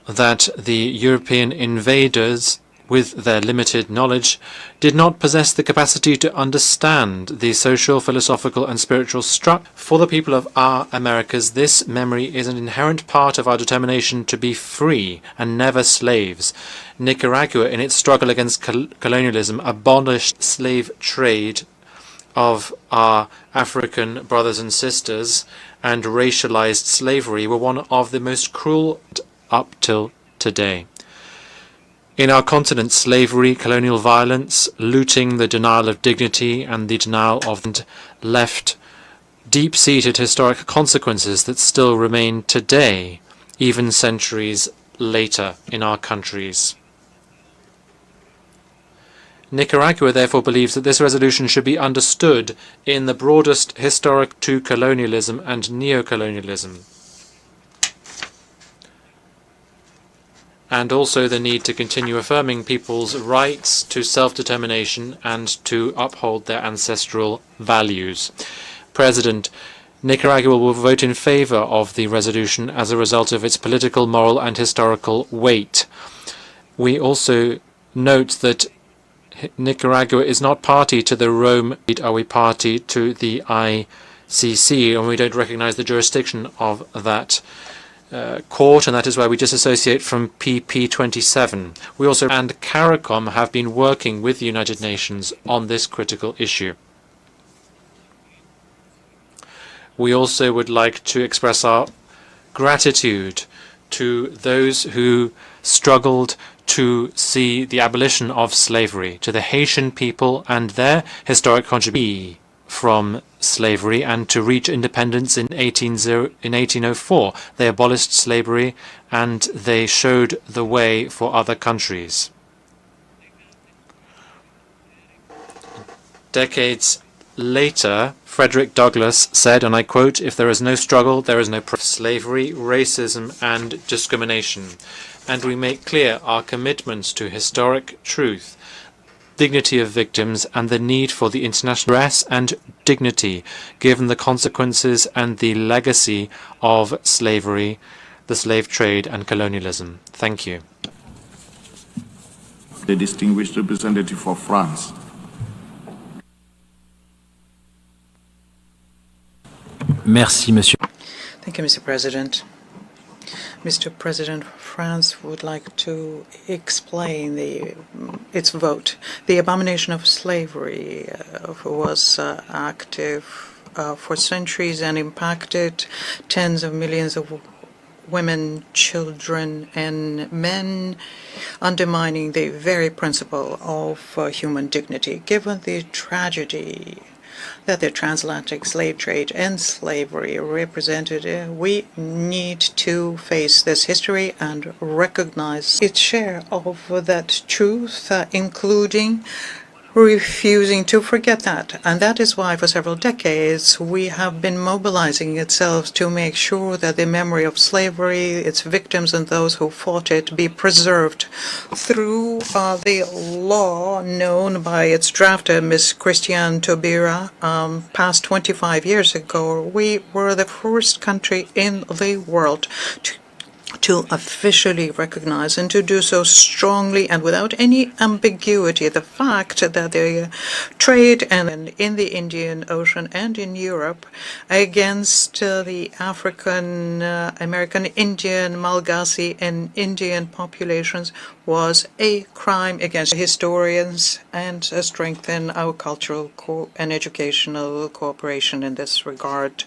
that the European invaders, with their limited knowledge, did not possess the capacity to understand the social, philosophical, and spiritual structure. For the people of our Americas, this memory is an inherent part of our determination to be free and never slaves. Nicaragua, in its struggle against colonialism, abolished slave trade of our African brothers and sisters, and racialized slavery were one of the most cruel up till today. In our continent, slavery, colonial violence, looting, the denial of dignity, and the denial of left deep-seated historic consequences that still remain today, even centuries later in our countries. Nicaragua therefore believes that this resolution should be understood in the broadest historic to colonialism and neocolonialism, and also the need to continue affirming people's rights to self-determination and to uphold their ancestral values. President, Nicaragua will vote in favor of the resolution as a result of its political, moral, and historical weight. We also note that Nicaragua is not party to the Rome, are we party to the ICC, and we don't recognize the jurisdiction of that court, and that is why we disassociate from PP27. We also and CARICOM have been working with the United Nations on this critical issue. We also would like to express our gratitude to those who struggled to see the abolition of slavery, to the Haitian people and their historic contribution from slavery and to reach independence in 1804. They abolished slavery and they showed the way for other countries. Decades later, Frederick Douglass said, and I quote, "If there is no struggle, there is no slavery, racism, and discrimination." And we make clear our commitments to historic truth, dignity of victims, and the need for the international rest and dignity, given the consequences and the legacy of slavery, the slave trade, and colonialism. Thank you. The distinguished representative for France. Merci, Monsieur. Thank you, Mr. President. Mr. President, France would like to explain its vote. The abomination of slavery was active for centuries and impacted tens of millions of women, children, and men, undermining the very principle of human dignity. Given the tragedy that the transatlantic slave trade and slavery represented, we need to face this history and recognize its share of that truth, including refusing to forget that. And that is why for several decades we have been mobilizing itself to make sure that the memory of slavery, its victims and those who fought it be preserved through the law known by its drafter, Ms. Christiane Taubira, passed 25 years ago. We were the first country in the world to officially recognize and to do so strongly and without any ambiguity the fact that the trade and in the Indian Ocean and in Europe against the African, American, Indian, Malagasy and Indian populations was a crime against historians and strengthen our cultural and educational cooperation in this regard.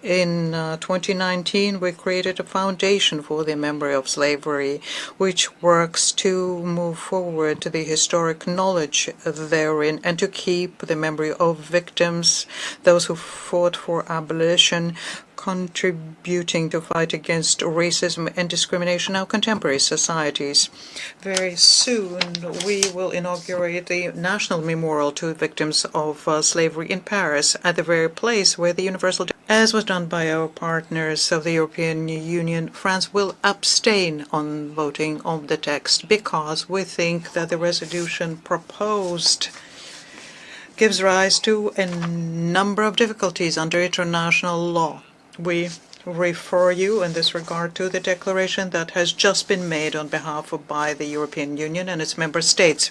In 2019, we created a foundation for the memory of slavery, which works to move forward the historic knowledge therein and to keep the memory of victims, those who fought for abolition, contributing to fight against racism and discrimination in our contemporary societies. Very soon, we will inaugurate the National Memorial to victims of slavery in Paris, at the very place where the Universal, as was done by our partners of the European Union. France will abstain on voting on the text because we think that the resolution proposed gives rise to a number of difficulties under international law. We refer you in this regard to the declaration that has just been made on behalf of by the European Union and its member states.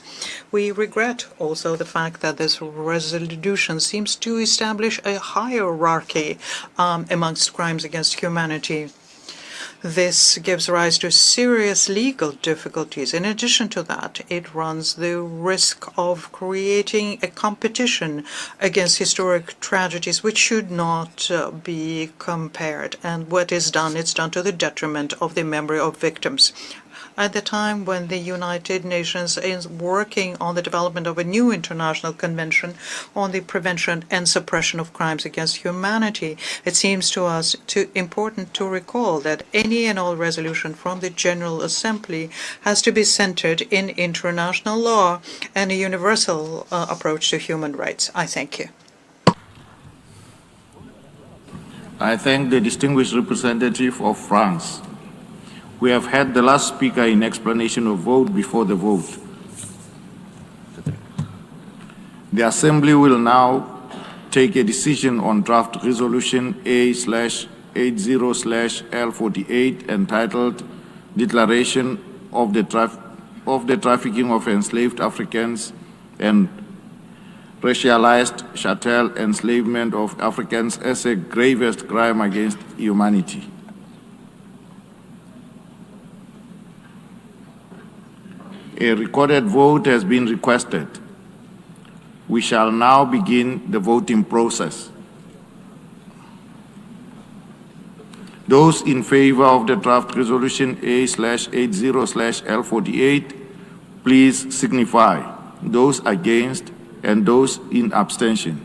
We regret also the fact that this resolution seems to establish a hierarchy amongst crimes against humanity. This gives rise to serious legal difficulties. In addition to that, it runs the risk of creating a competition against historic tragedies which should not be compared. And what is done, it's done to the detriment of the memory of victims. At the time when the United Nations is working on the development of a new international convention on the prevention and suppression of crimes against humanity, it seems to us important to recall that any and all resolution from the General Assembly has to be centered in international law and a universal approach to human rights. I thank you. I thank the distinguished representative of France. We have had the last speaker in explanation of vote before the vote. The Assembly will now take a decision on draft resolution A/80/L48 entitled Declaration of the Trafficking of Enslaved Africans and Racialized chattel enslavement of Africans as a gravest crime against humanity. A recorded vote has been requested. We shall now begin the voting process. Those in favor of the draft resolution A/80/L48, please signify. Those against and those in abstention.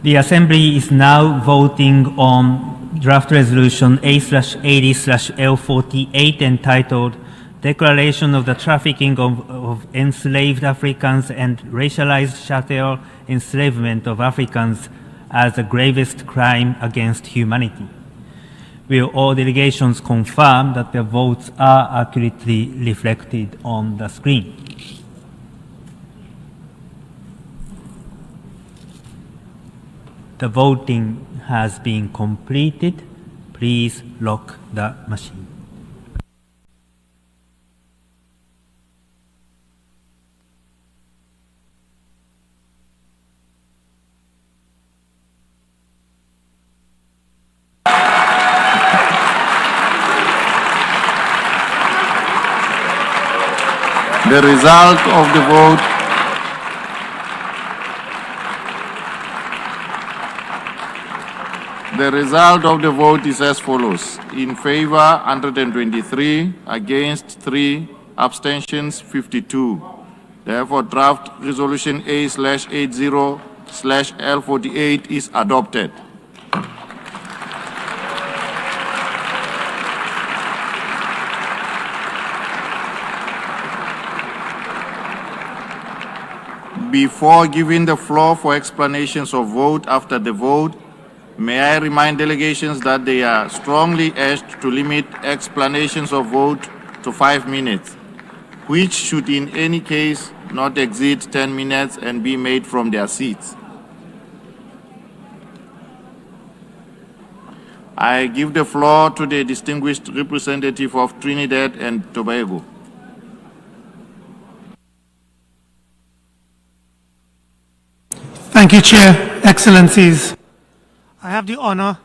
The Assembly is now voting on draft resolution A/80/L48 entitled Declaration of the Trafficking of Enslaved Africans and Racialized Chattel Enslavement of Africans as the gravest crime against humanity. Will all delegations confirm that their votes are accurately reflected on the screen? The voting has been completed. Please lock the machine. The result of the vote is as follows. In favor, 123, against 3, abstentions 52. Therefore, draft resolution A/80/L48 is adopted. Before giving the floor for explanations of vote after the vote, may I remind delegations that they are strongly urged to limit explanations of vote to 5 minutes, which should in any case not exceed 10 minutes and be made from their seats. I give the floor to the distinguished representative of Trinidad and Tobago. Thank you, Chair. Excellencies, I have the honor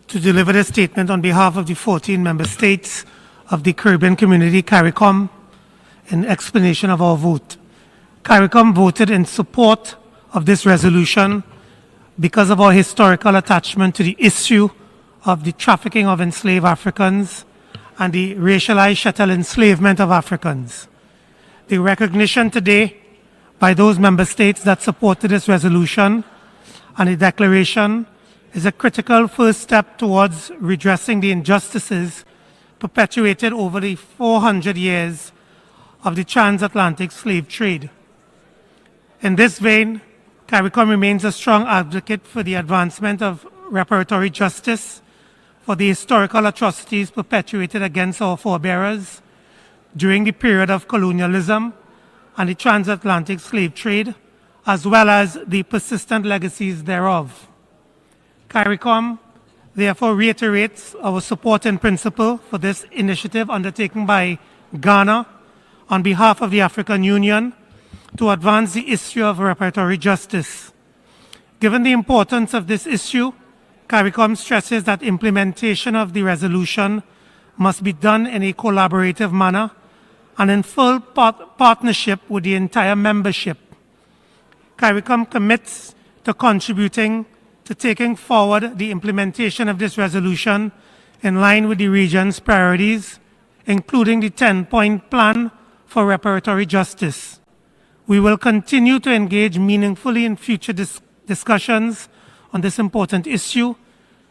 to deliver this statement on behalf of the 14 member states of the Caribbean Community, CARICOM, in explanation of our vote. CARICOM voted in support of this resolution because of our historical attachment to the issue of the trafficking of enslaved Africans and the racialized chattel enslavement of Africans. The recognition today by those member states that supported this resolution and the declaration is a critical first step towards redressing the injustices perpetuated over the 400 years of the transatlantic slave trade. In this vein, CARICOM remains a strong advocate for the advancement of reparatory justice for the historical atrocities perpetuated against our forebears during the period of colonialism and the transatlantic slave trade, as well as the persistent legacies thereof. CARICOM therefore reiterates our support in principle for this initiative undertaken by Ghana on behalf of the African Union to advance the issue of reparatory justice. Given the importance of this issue, CARICOM stresses that implementation of the resolution must be done in a collaborative manner and in full partnership with the entire membership. CARICOM commits to contributing to taking forward the implementation of this resolution in line with the region's priorities, including the 10-point plan for reparatory justice. We will continue to engage meaningfully in future discussions on this important issue,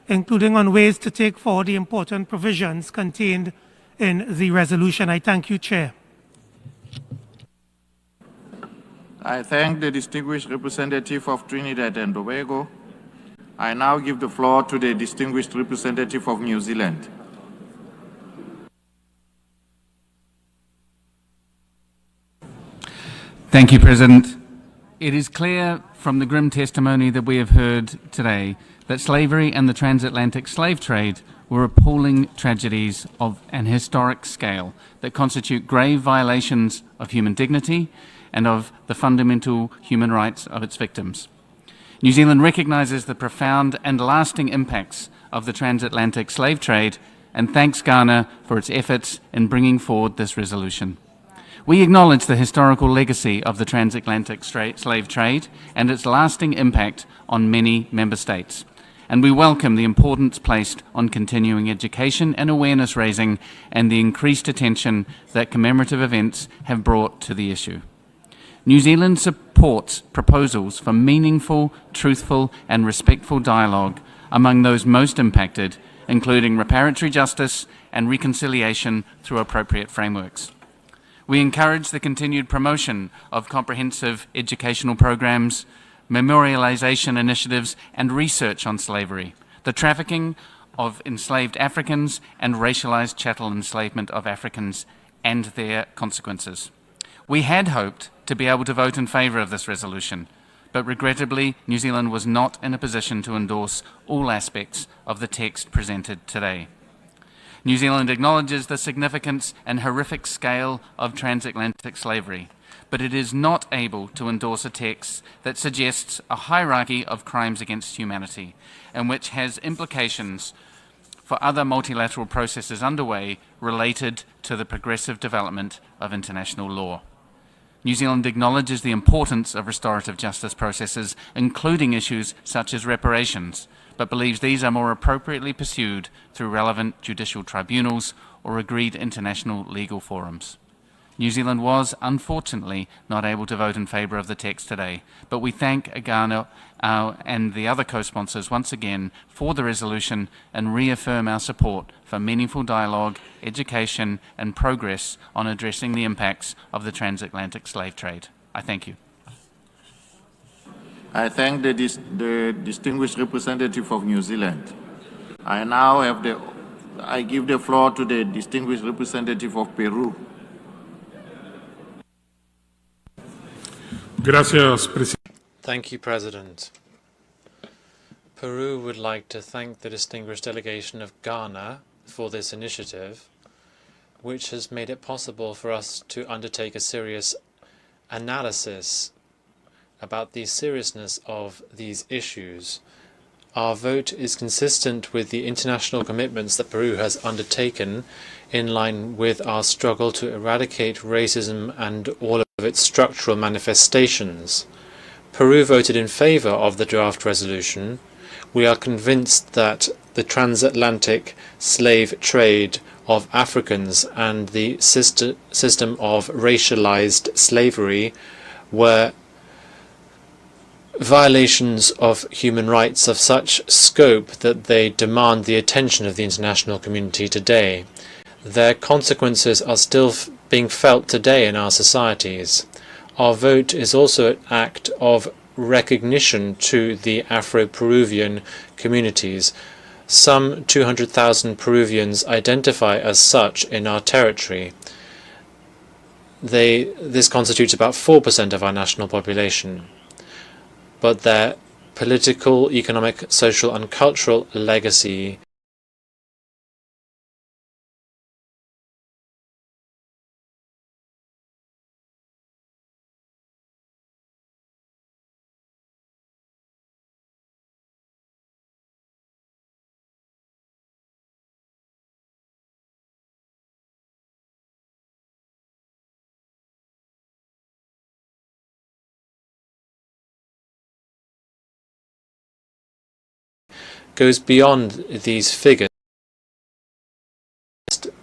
including on ways to take forward the important provisions contained in the resolution. I thank you, Chair. I thank the distinguished representative of Trinidad and Tobago. I now give the floor to the distinguished representative of New Zealand. Thank you, President. It is clear from the grim testimony that we have heard today that slavery and the transatlantic slave trade were appalling tragedies of an historic scale that constitute grave violations of human dignity and of the fundamental human rights of its victims. New Zealand recognises the profound and lasting impacts of the transatlantic slave trade and thanks Ghana for its efforts in bringing forward this resolution. We acknowledge the historical legacy of the transatlantic slave trade and its lasting impact on many member states, and we welcome the importance placed on continuing education and awareness raising and the increased attention that commemorative events have brought to the issue. New Zealand supports proposals for meaningful, truthful and respectful dialogue among those most impacted, including reparatory justice and reconciliation through appropriate frameworks. We encourage the continued promotion of comprehensive educational programs, memorialization initiatives and research on slavery, the trafficking of enslaved Africans and racialized chattel enslavement of Africans and their consequences. We had hoped to be able to vote in favour of this resolution, but regrettably New Zealand was not in a position to endorse all aspects of the text presented today. New Zealand acknowledges the significance and horrific scale of transatlantic slavery, but it is not able to endorse a text that suggests a hierarchy of crimes against humanity and which has implications for other multilateral processes underway related to the progressive development of international law. New Zealand acknowledges the importance of restorative justice processes, including issues such as reparations, but believes these are more appropriately pursued through relevant judicial tribunals or agreed international legal forums. New Zealand was, unfortunately, not able to vote in favour of the text today, but we thank Ghana and the other co-sponsors once again for the resolution and reaffirm our support for meaningful dialogue, education and progress on addressing the impacts of the transatlantic slave trade. I thank you. I thank the distinguished representative of New Zealand. I give the floor to the distinguished representative of Peru. Thank you, President. Peru would like to thank the distinguished delegation of Ghana for this initiative, which has made it possible for us to undertake a serious analysis about the seriousness of these issues. Our vote is consistent with the international commitments that Peru has undertaken in line with our struggle to eradicate racism and all of its structural manifestations. Peru voted in favor of the draft resolution. We are convinced that the transatlantic slave trade of Africans and the system of racialized slavery were violations of human rights of such scope that they demand the attention of the international community today. Their consequences are still being felt today in our societies. Our vote is also an act of recognition to the Afro-Peruvian communities. Some 200,000 Peruvians identify as such in our territory. This constitutes about 4% of our national population. But their political, economic, social and cultural legacy goes beyond these figures,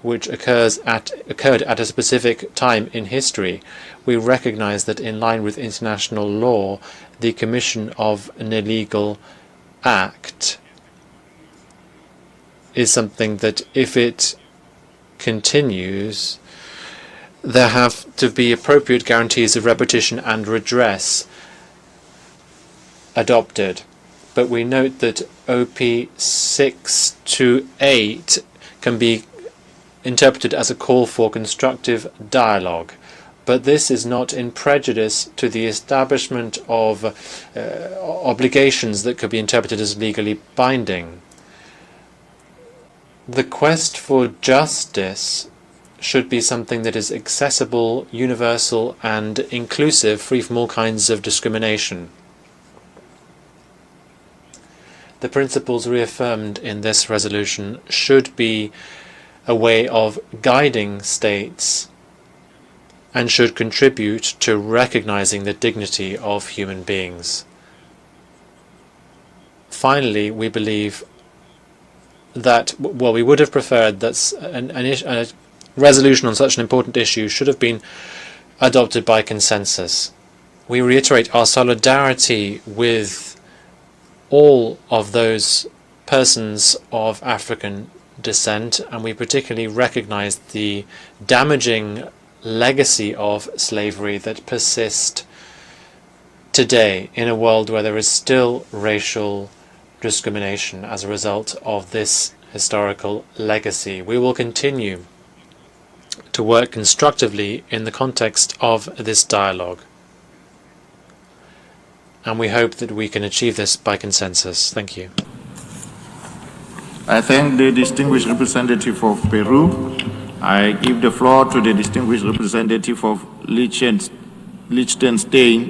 which occurred at a specific time in history. We recognize that in line with international law, the commission of an illegal act is something that, if it continues, there have to be appropriate guarantees of repetition and redress adopted. But we note that OP 628 can be interpreted as a call for constructive dialogue. But this is not in prejudice to the establishment of obligations that could be interpreted as legally binding. The quest for justice should be something that is accessible, universal, and inclusive, free from all kinds of discrimination. The principles reaffirmed in this resolution should be a way of guiding states and should contribute to recognizing the dignity of human beings. Finally, we believe that, well, we would have preferred that a resolution on such an important issue should have been adopted by consensus. We reiterate our solidarity with all of those persons of African descent, and we particularly recognize the damaging legacy of slavery that persists today in a world where there is still racial discrimination as a result of this historical legacy. We will continue to work constructively in the context of this dialogue, and we hope that we can achieve this by consensus. Thank you. I thank the distinguished representative of Peru. I give the floor to the distinguished representative of Liechtenstein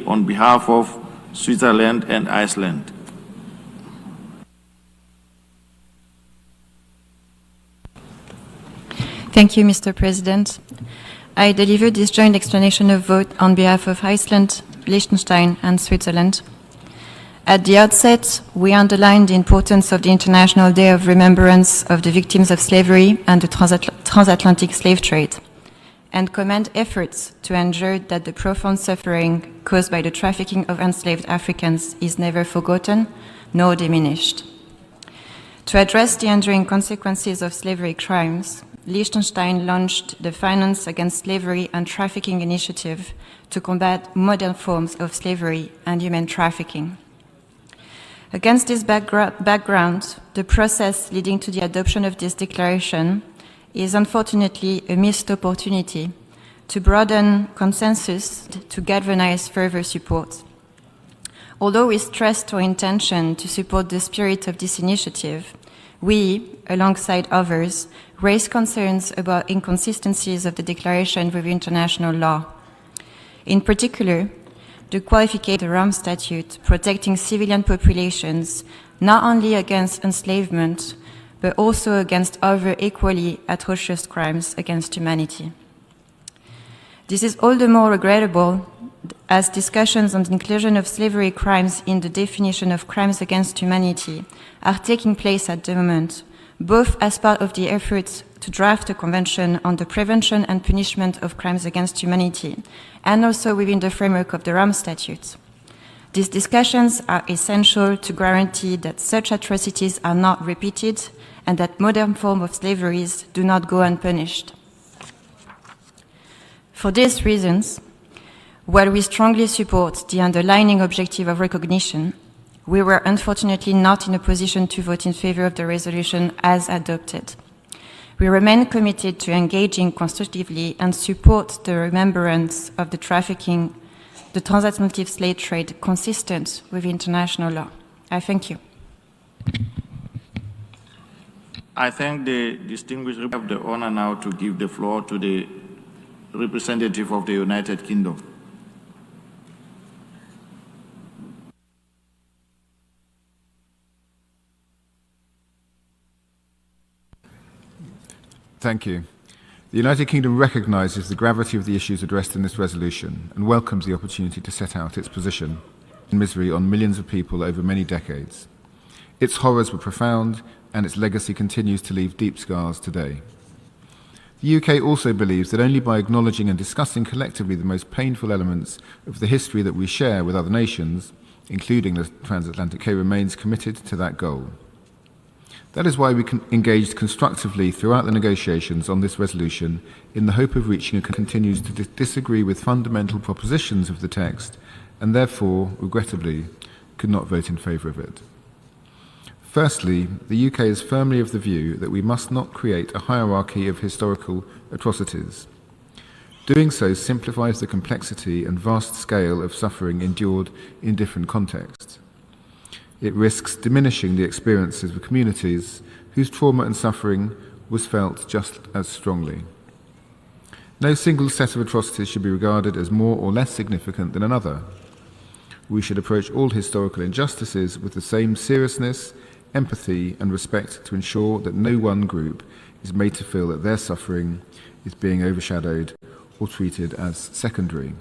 on behalf of Switzerland and Iceland. Thank you, Mr. President. I deliver this joint explanation of vote on behalf of Iceland, Liechtenstein, and Switzerland. At the outset, we underline the importance of the International Day of Remembrance of the Victims of Slavery and the Transatlantic Slave Trade, and commend efforts to ensure that the profound suffering caused by the trafficking of enslaved Africans is never forgotten nor diminished. To address the enduring consequences of slavery crimes, Liechtenstein launched the Finance Against Slavery and Trafficking Initiative to combat modern forms of slavery and human trafficking. Against this background, the process leading to the adoption of this declaration is unfortunately a missed opportunity to broaden consensus to galvanize further support. Although we stressed our intention to support the spirit of this initiative, we, alongside others, raised concerns about inconsistencies of the declaration with international law. In particular, the qualification of the Rome Statute protecting civilian populations not only against enslavement, but also against other equally atrocious crimes against humanity. This is all the more regrettable as discussions on the inclusion of slavery crimes in the definition of crimes against humanity are taking place at the moment, both as part of the efforts to draft a convention on the prevention and punishment of crimes against humanity, and also within the framework of the Rome Statute. These discussions are essential to guarantee that such atrocities are not repeated and that modern forms of slaveries do not go unpunished. For these reasons, while we strongly support the underlying objective of recognition, we were unfortunately not in a position to vote in favor of the resolution as adopted. We remain committed to engaging constructively and support the remembrance of the trafficking, the transatlantic slave trade consistent with international law. I thank you. I thank the distinguished representative. I have the honor now to give the floor to the representative of the United Kingdom. Thank you. The United Kingdom recognises the gravity of the issues addressed in this resolution and welcomes the opportunity to set out its position in misery on millions of people over many decades. Its horrors were profound and its legacy continues to leave deep scars today. The UK also believes that only by acknowledging and discussing collectively the most painful elements of the history that we share with other nations, including the transatlantic, remains committed to that goal. That is why we engaged constructively throughout the negotiations on this resolution in the hope of reaching a continues to disagree with fundamental propositions of the text and therefore, regrettably, could not vote in favour of it. Firstly, the UK is firmly of the view that we must not create a hierarchy of historical atrocities. Doing so simplifies the complexity and vast scale of suffering endured in different contexts. It risks diminishing the experiences of communities whose trauma and suffering was felt just as strongly. No single set of atrocities should be regarded as more or less significant than another. We should approach all historical injustices with the same seriousness, empathy, and respect to ensure that no one group is made to feel that their suffering is being overshadowed or treated as secondary.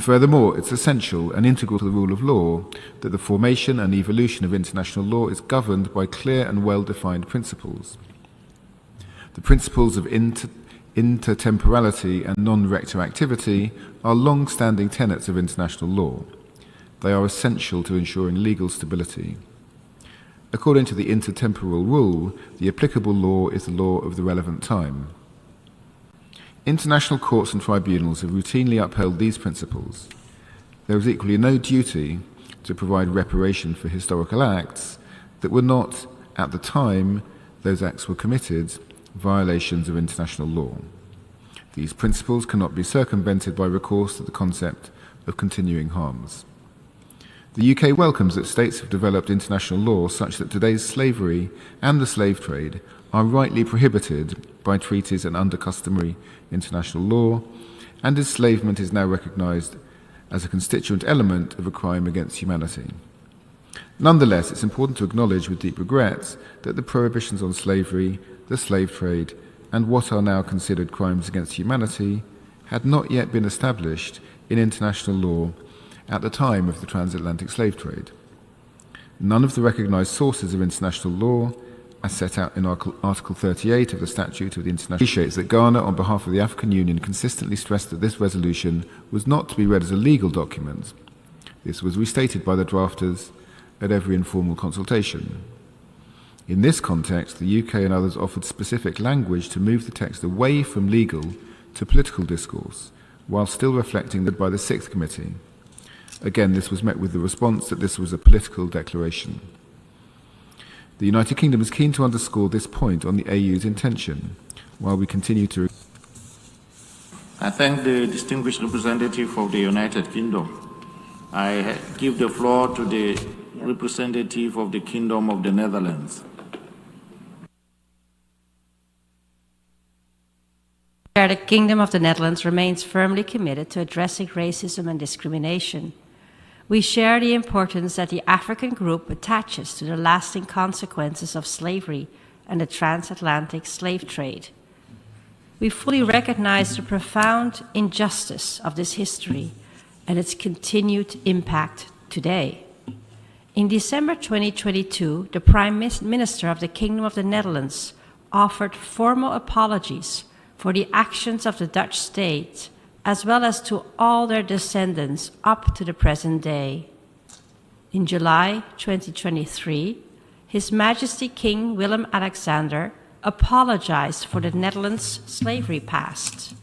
Furthermore, it's essential and integral to the rule of law that the formation and evolution of international law is governed by clear and well-defined principles. The principles of intertemporality and non-retroactivity are long-standing tenets of international law. They are essential to ensuring legal stability. According to the intertemporal rule, the applicable law is the law of the relevant time. International courts and tribunals have routinely upheld these principles. There is equally no duty to provide reparation for historical acts that were not, at the time those acts were committed, violations of international law. These principles cannot be circumvented by recourse to the concept of continuing harms. The UK welcomes that states have developed international law such that today's slavery and the slave trade are rightly prohibited by treaties and under customary international law, and enslavement is now recognised as a constituent element of a crime against humanity. Nonetheless, it's important to acknowledge with deep regret that the prohibitions on slavery, the slave trade, and what are now considered crimes against humanity had not yet been established in international law at the time of the transatlantic slave trade. None of the recognised sources of international law, as set out in Article 38 of the Statute of the International, appreciates that Ghana, on behalf of the African Union, consistently stressed that this resolution was not to be read as a legal document. This was restated by the drafters at every informal consultation. In this context, the UK and others offered specific language to move the text away from legal to political discourse, while still reflecting that by the Sixth Committee. Again, this was met with the response that this was a political declaration. The United Kingdom is keen to underscore this point on the AU's intention, while we continue to... I thank the distinguished representative of the United Kingdom. I give the floor to the representative of the Kingdom of the Netherlands. The Kingdom of the Netherlands remains firmly committed to addressing racism and discrimination. We share the importance that the African group attaches to the lasting consequences of slavery and the transatlantic slave trade. We fully recognize the profound injustice of this history and its continued impact today. In December 2022, the Prime Minister of the Kingdom of the Netherlands offered formal apologies for the actions of the Dutch state, as well as to all their descendants up to the present day. In July 2023, His Majesty King Willem-Alexander apologized for the Netherlands' slavery past.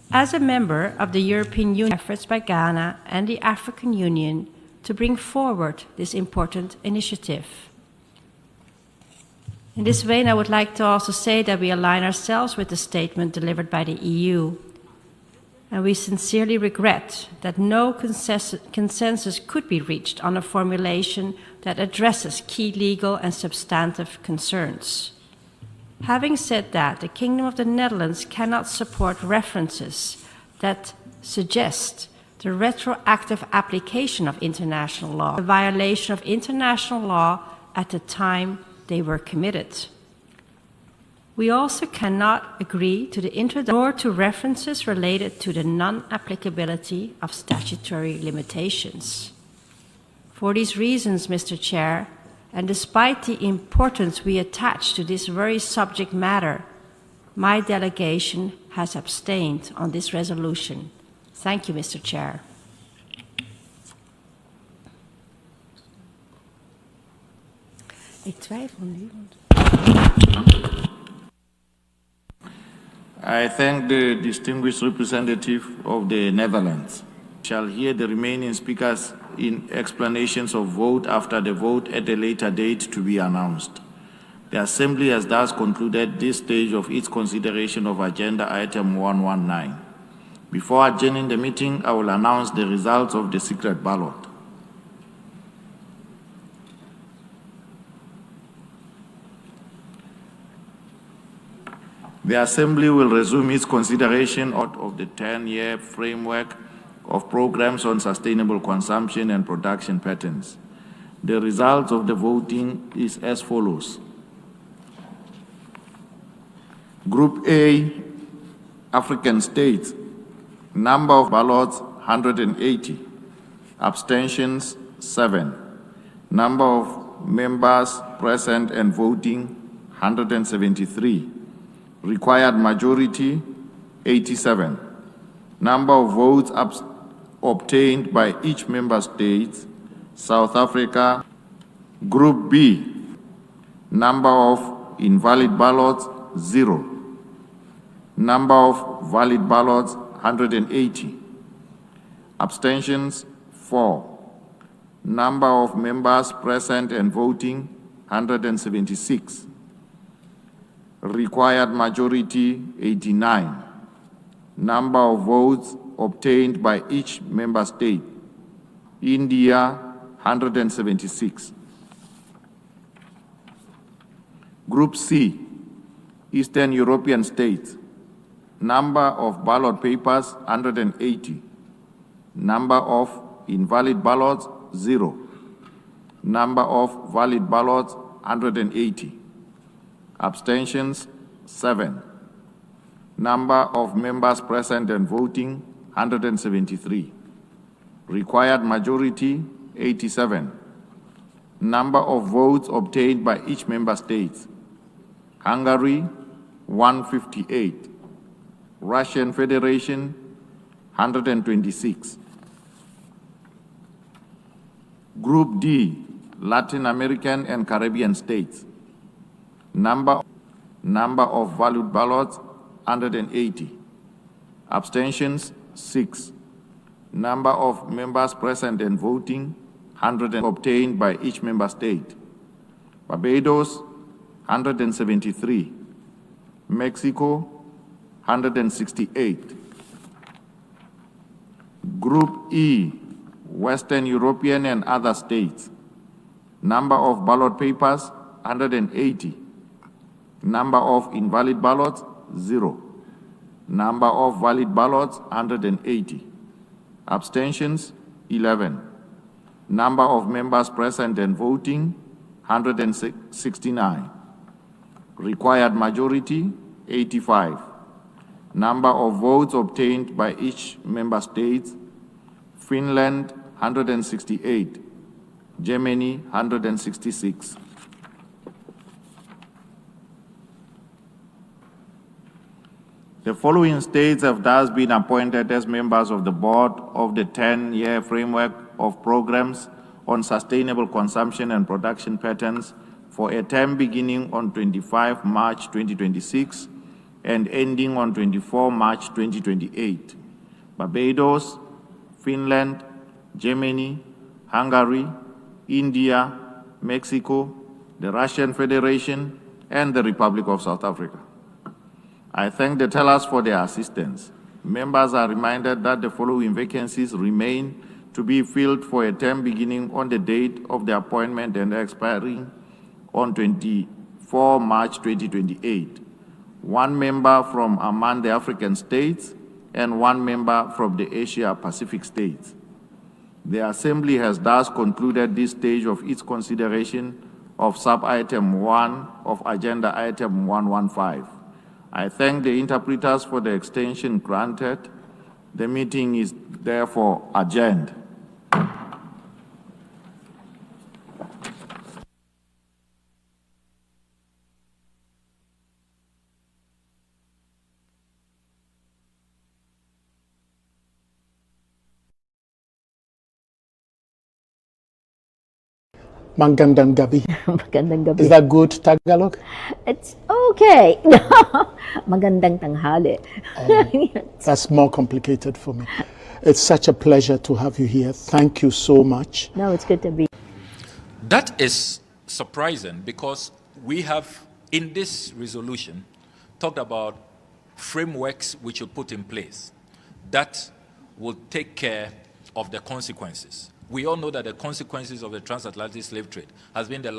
As a member of the European Union, efforts by Ghana and the African Union to bring forward this important initiative. In this vein, I would like to also say that we align ourselves with the statement delivered by the EU, and we sincerely regret that no consensus could be reached on a formulation that addresses key legal and substantive concerns. Having said that, the Kingdom of the Netherlands cannot support references that suggest the retroactive application of international law, the violation of international law at the time they were committed. We also cannot agree to the introduction or to references related to the non-applicability of statutory limitations. For these reasons, Mr. Chair, and despite the importance we attach to this very subject matter, my delegation has abstained on this resolution. Thank you, Mr. Chair. Ik twijfel nu. I thank the distinguished representative of the Netherlands. Shall hear the remaining speakers in explanations of vote after the vote at a later date to be announced. The Assembly has thus concluded this stage of its consideration of Agenda Item 119. Before adjourning the meeting, I will announce the results of the secret ballot. The Assembly will resume its consideration of the 10-year framework of programs on sustainable consumption and production patterns. The results of the voting is as follows. Group A, African states, number of ballots 180, abstentions 7, number of members present and voting 173, required majority 87, number of votes obtained by each member state, South Africa. Group B, number of invalid ballots 0, number of valid ballots 180, abstentions 4, number of members present and voting 176, required majority 89, number of votes obtained by each member state, India 176. Group C, Eastern European states, number of ballot papers 180, number of invalid ballots 0, number of valid ballots 180, abstentions 7, number of members present and voting 173, required majority 87, number of votes obtained by each member state, Hungary 158, Russian Federation 126. Group D, Latin American and Caribbean states, number of valid ballots 180, abstentions 6, number of members present and voting 100 obtained by each member state, Barbados 173, Mexico 168. Group E, Western European and other states, number of ballot papers 180, number of invalid ballots 0, number of valid ballots 180, abstentions 11, number of members present and voting 169, required majority 85, number of votes obtained by each member state, Finland 168, Germany 166. The following states have thus been appointed as members of the board of the 10-year framework of programs on sustainable consumption and production patterns for a term beginning on 25 March 2026 and ending on 24 March 2028. Barbados, Finland, Germany, Hungary, India, Mexico, the Russian Federation, and the Republic of South Africa. I thank the tellers for their assistance. Members are reminded that the following vacancies remain to be filled for a term beginning on the date of the appointment and expiring on 24 March 2028. One member from among the African states and one member from the Asia-Pacific states. The Assembly has thus concluded this stage of its consideration of sub-item 1 of Agenda Item 115. I thank the interpreters for the extension granted. The meeting is therefore adjourned. Magandang gabi. Magandang gabi. Is that good Tagalog? It's okay. Magandang tanghali. That's more complicated for me. It's such a pleasure to have you here. Thank you so much. No, it's good to be. That is surprising because we have, in this resolution, talked about frameworks we should put in place that will take care of the consequences. We all know that the consequences of the transatlantic slave trade has been the